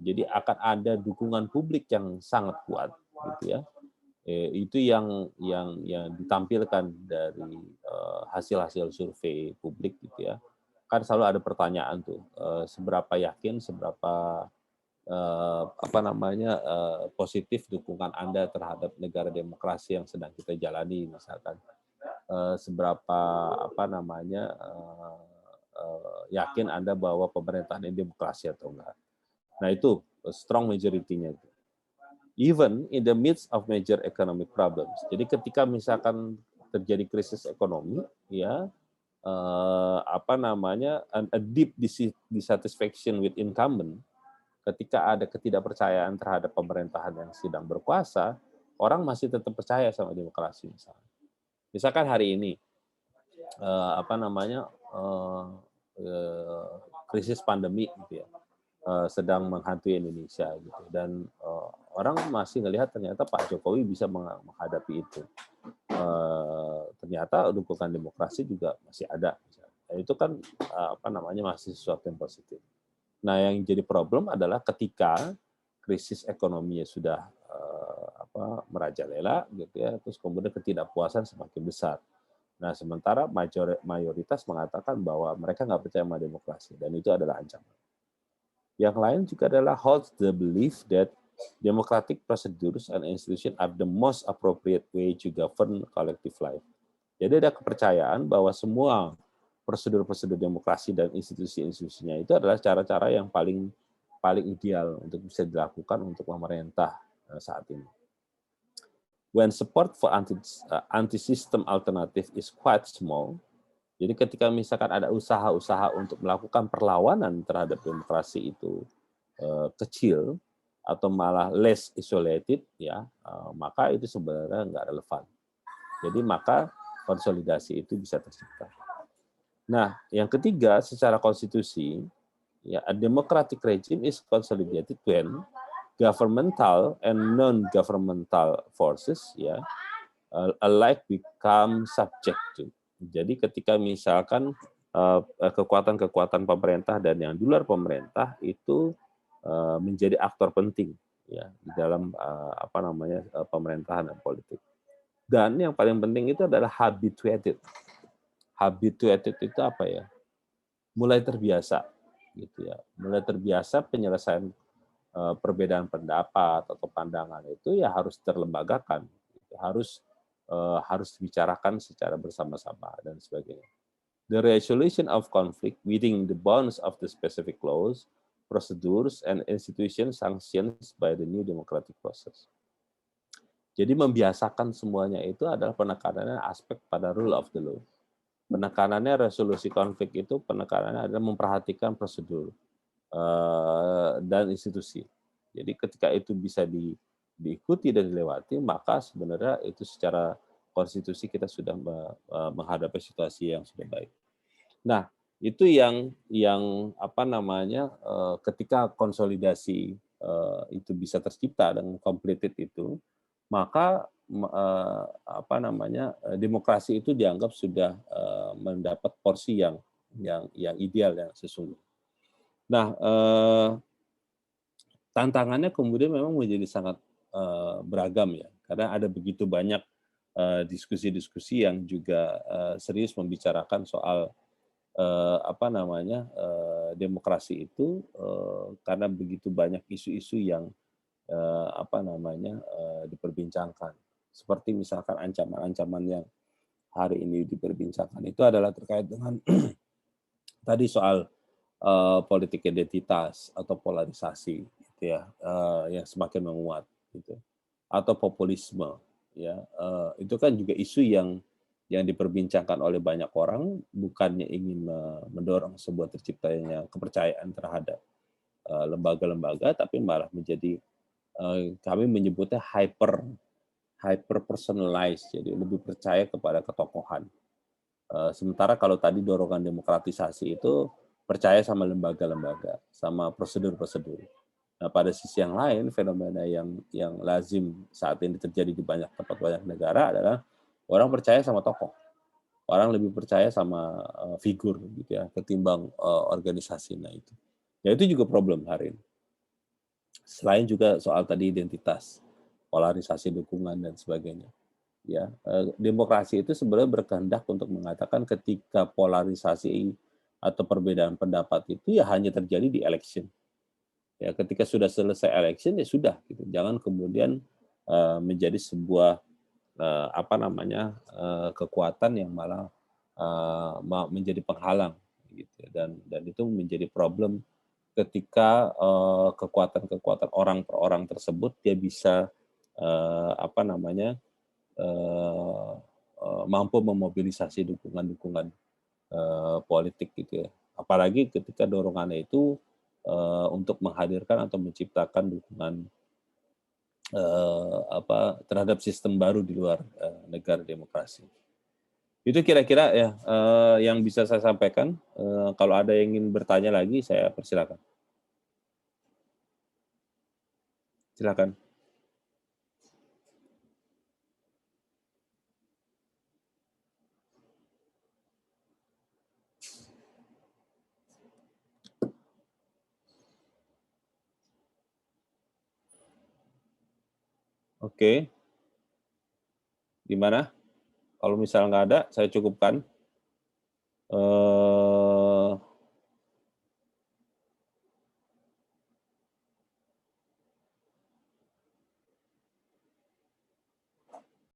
Jadi akan ada dukungan publik yang sangat kuat, gitu ya. Itu yang ditampilkan dari hasil-hasil survei publik, gitu ya. Kan selalu ada pertanyaan tuh, seberapa yakin, seberapa positif dukungan Anda terhadap negara demokrasi yang sedang kita jalani, misalkan seberapa yakin Anda bahwa pemerintahan ini demokrasi atau enggak. Nah itu strong majority-nya itu. Even in the midst of major economic problems. Jadi ketika misalkan terjadi krisis ekonomi, ya a deep dissatisfaction with incumbent. Ketika ada ketidakpercayaan terhadap pemerintahan yang sedang berkuasa, orang masih tetap percaya sama demokrasi misalnya. Misalkan hari ini krisis pandemi gitu ya, sedang menghantui Indonesia gitu, dan orang masih melihat ternyata Pak Jokowi bisa menghadapi itu. Ternyata dukungan demokrasi juga masih ada. Itu kan masih sesuatu yang positif. Nah, yang jadi problem adalah ketika krisis ekonominya sudah merajalela, gitu ya, terus kemudian ketidakpuasan semakin besar. Nah, sementara mayoritas mengatakan bahwa mereka nggak percaya sama demokrasi, dan itu adalah ancaman. Yang lain juga adalah holds the belief that democratic procedures and institutions are the most appropriate way to govern collective life. Jadi ada kepercayaan bahwa semua prosedur-prosedur demokrasi dan institusi-institusinya itu adalah cara-cara yang paling ideal untuk bisa dilakukan untuk pemerintah saat ini. When support for anti-system alternative is quite small, jadi ketika misalkan ada usaha-usaha untuk melakukan perlawanan terhadap demokrasi itu kecil atau malah less isolated, ya, maka itu sebenarnya nggak relevan. Jadi maka konsolidasi itu bisa tercipta. Nah, yang ketiga, secara konstitusi, ya, a democratic regime is consolidated when governmental and non-governmental forces, ya, alike become subject to. Jadi ketika misalkan kekuatan-kekuatan pemerintah dan yang di luar pemerintah itu menjadi aktor penting, ya, di dalam pemerintahan dan politik. Dan yang paling penting itu adalah habituated. Habituated itu apa ya? Mulai terbiasa, gitu ya. Mulai terbiasa penyelesaian perbedaan pendapat atau pandangan itu ya harus terlembagakan, harus dibicarakan secara bersama-sama dan sebagainya. The resolution of conflict within the bounds of the specific laws, procedures, and institutions sanctioned by the new democratic process. Jadi membiasakan semuanya itu adalah penekanannya aspek pada rule of the law. Penekanannya resolusi konflik itu penekanannya adalah memperhatikan prosedur dan institusi. Jadi ketika itu bisa diikuti dan dilewati, maka sebenarnya itu secara konstitusi kita sudah menghadapi situasi yang sudah baik. Nah, itu yang ketika konsolidasi itu bisa tercipta dan completed itu, maka demokrasi itu dianggap sudah mendapat porsi yang ideal, yang sesungguhnya. Nah, tantangannya kemudian memang menjadi sangat beragam, ya, karena ada begitu banyak diskusi-diskusi yang juga serius membicarakan soal demokrasi itu, karena begitu banyak isu-isu yang diperbincangkan. Seperti misalkan ancaman-ancaman yang hari ini diperbincangkan itu adalah terkait dengan tadi soal politik identitas atau polarisasi, gitu ya, yang semakin menguat, gitu, atau populisme, ya, itu kan juga isu yang diperbincangkan oleh banyak orang, bukannya ingin mendorong sebuah terciptanya kepercayaan terhadap lembaga-lembaga, tapi malah menjadi kami menyebutnya hyper personalized, jadi lebih percaya kepada ketokohan. Sementara kalau tadi dorongan demokratisasi itu percaya sama lembaga-lembaga, sama prosedur-prosedur. Nah, pada sisi yang lain, fenomena yang lazim saat ini terjadi di banyak tempat, banyak negara adalah orang percaya sama tokoh. Orang lebih percaya sama figur, gitu ya, ketimbang organisasi. Nah, itu. Ya, itu juga problem hari ini. Selain juga soal tadi identitas, polarisasi dukungan dan sebagainya. Ya, demokrasi itu sebenarnya berkehendak untuk mengatakan ketika polarisasi atau perbedaan pendapat itu ya hanya terjadi di election. Ya, ketika sudah selesai election ya sudah, gitu. Jangan kemudian menjadi sebuah kekuatan yang malah menjadi penghalang, gitu. Dan itu menjadi problem ketika kekuatan-kekuatan orang per orang tersebut dia bisa mampu memobilisasi dukungan-dukungan politik, gitu ya. Apalagi ketika dorongannya itu untuk menghadirkan atau menciptakan dukungan terhadap sistem baru di luar negara demokrasi. Itu kira-kira ya yang bisa saya sampaikan. Kalau ada yang ingin bertanya lagi, saya persilakan. Silakan. Oke. Gimana? Kalau misal nggak ada, saya cukupkan.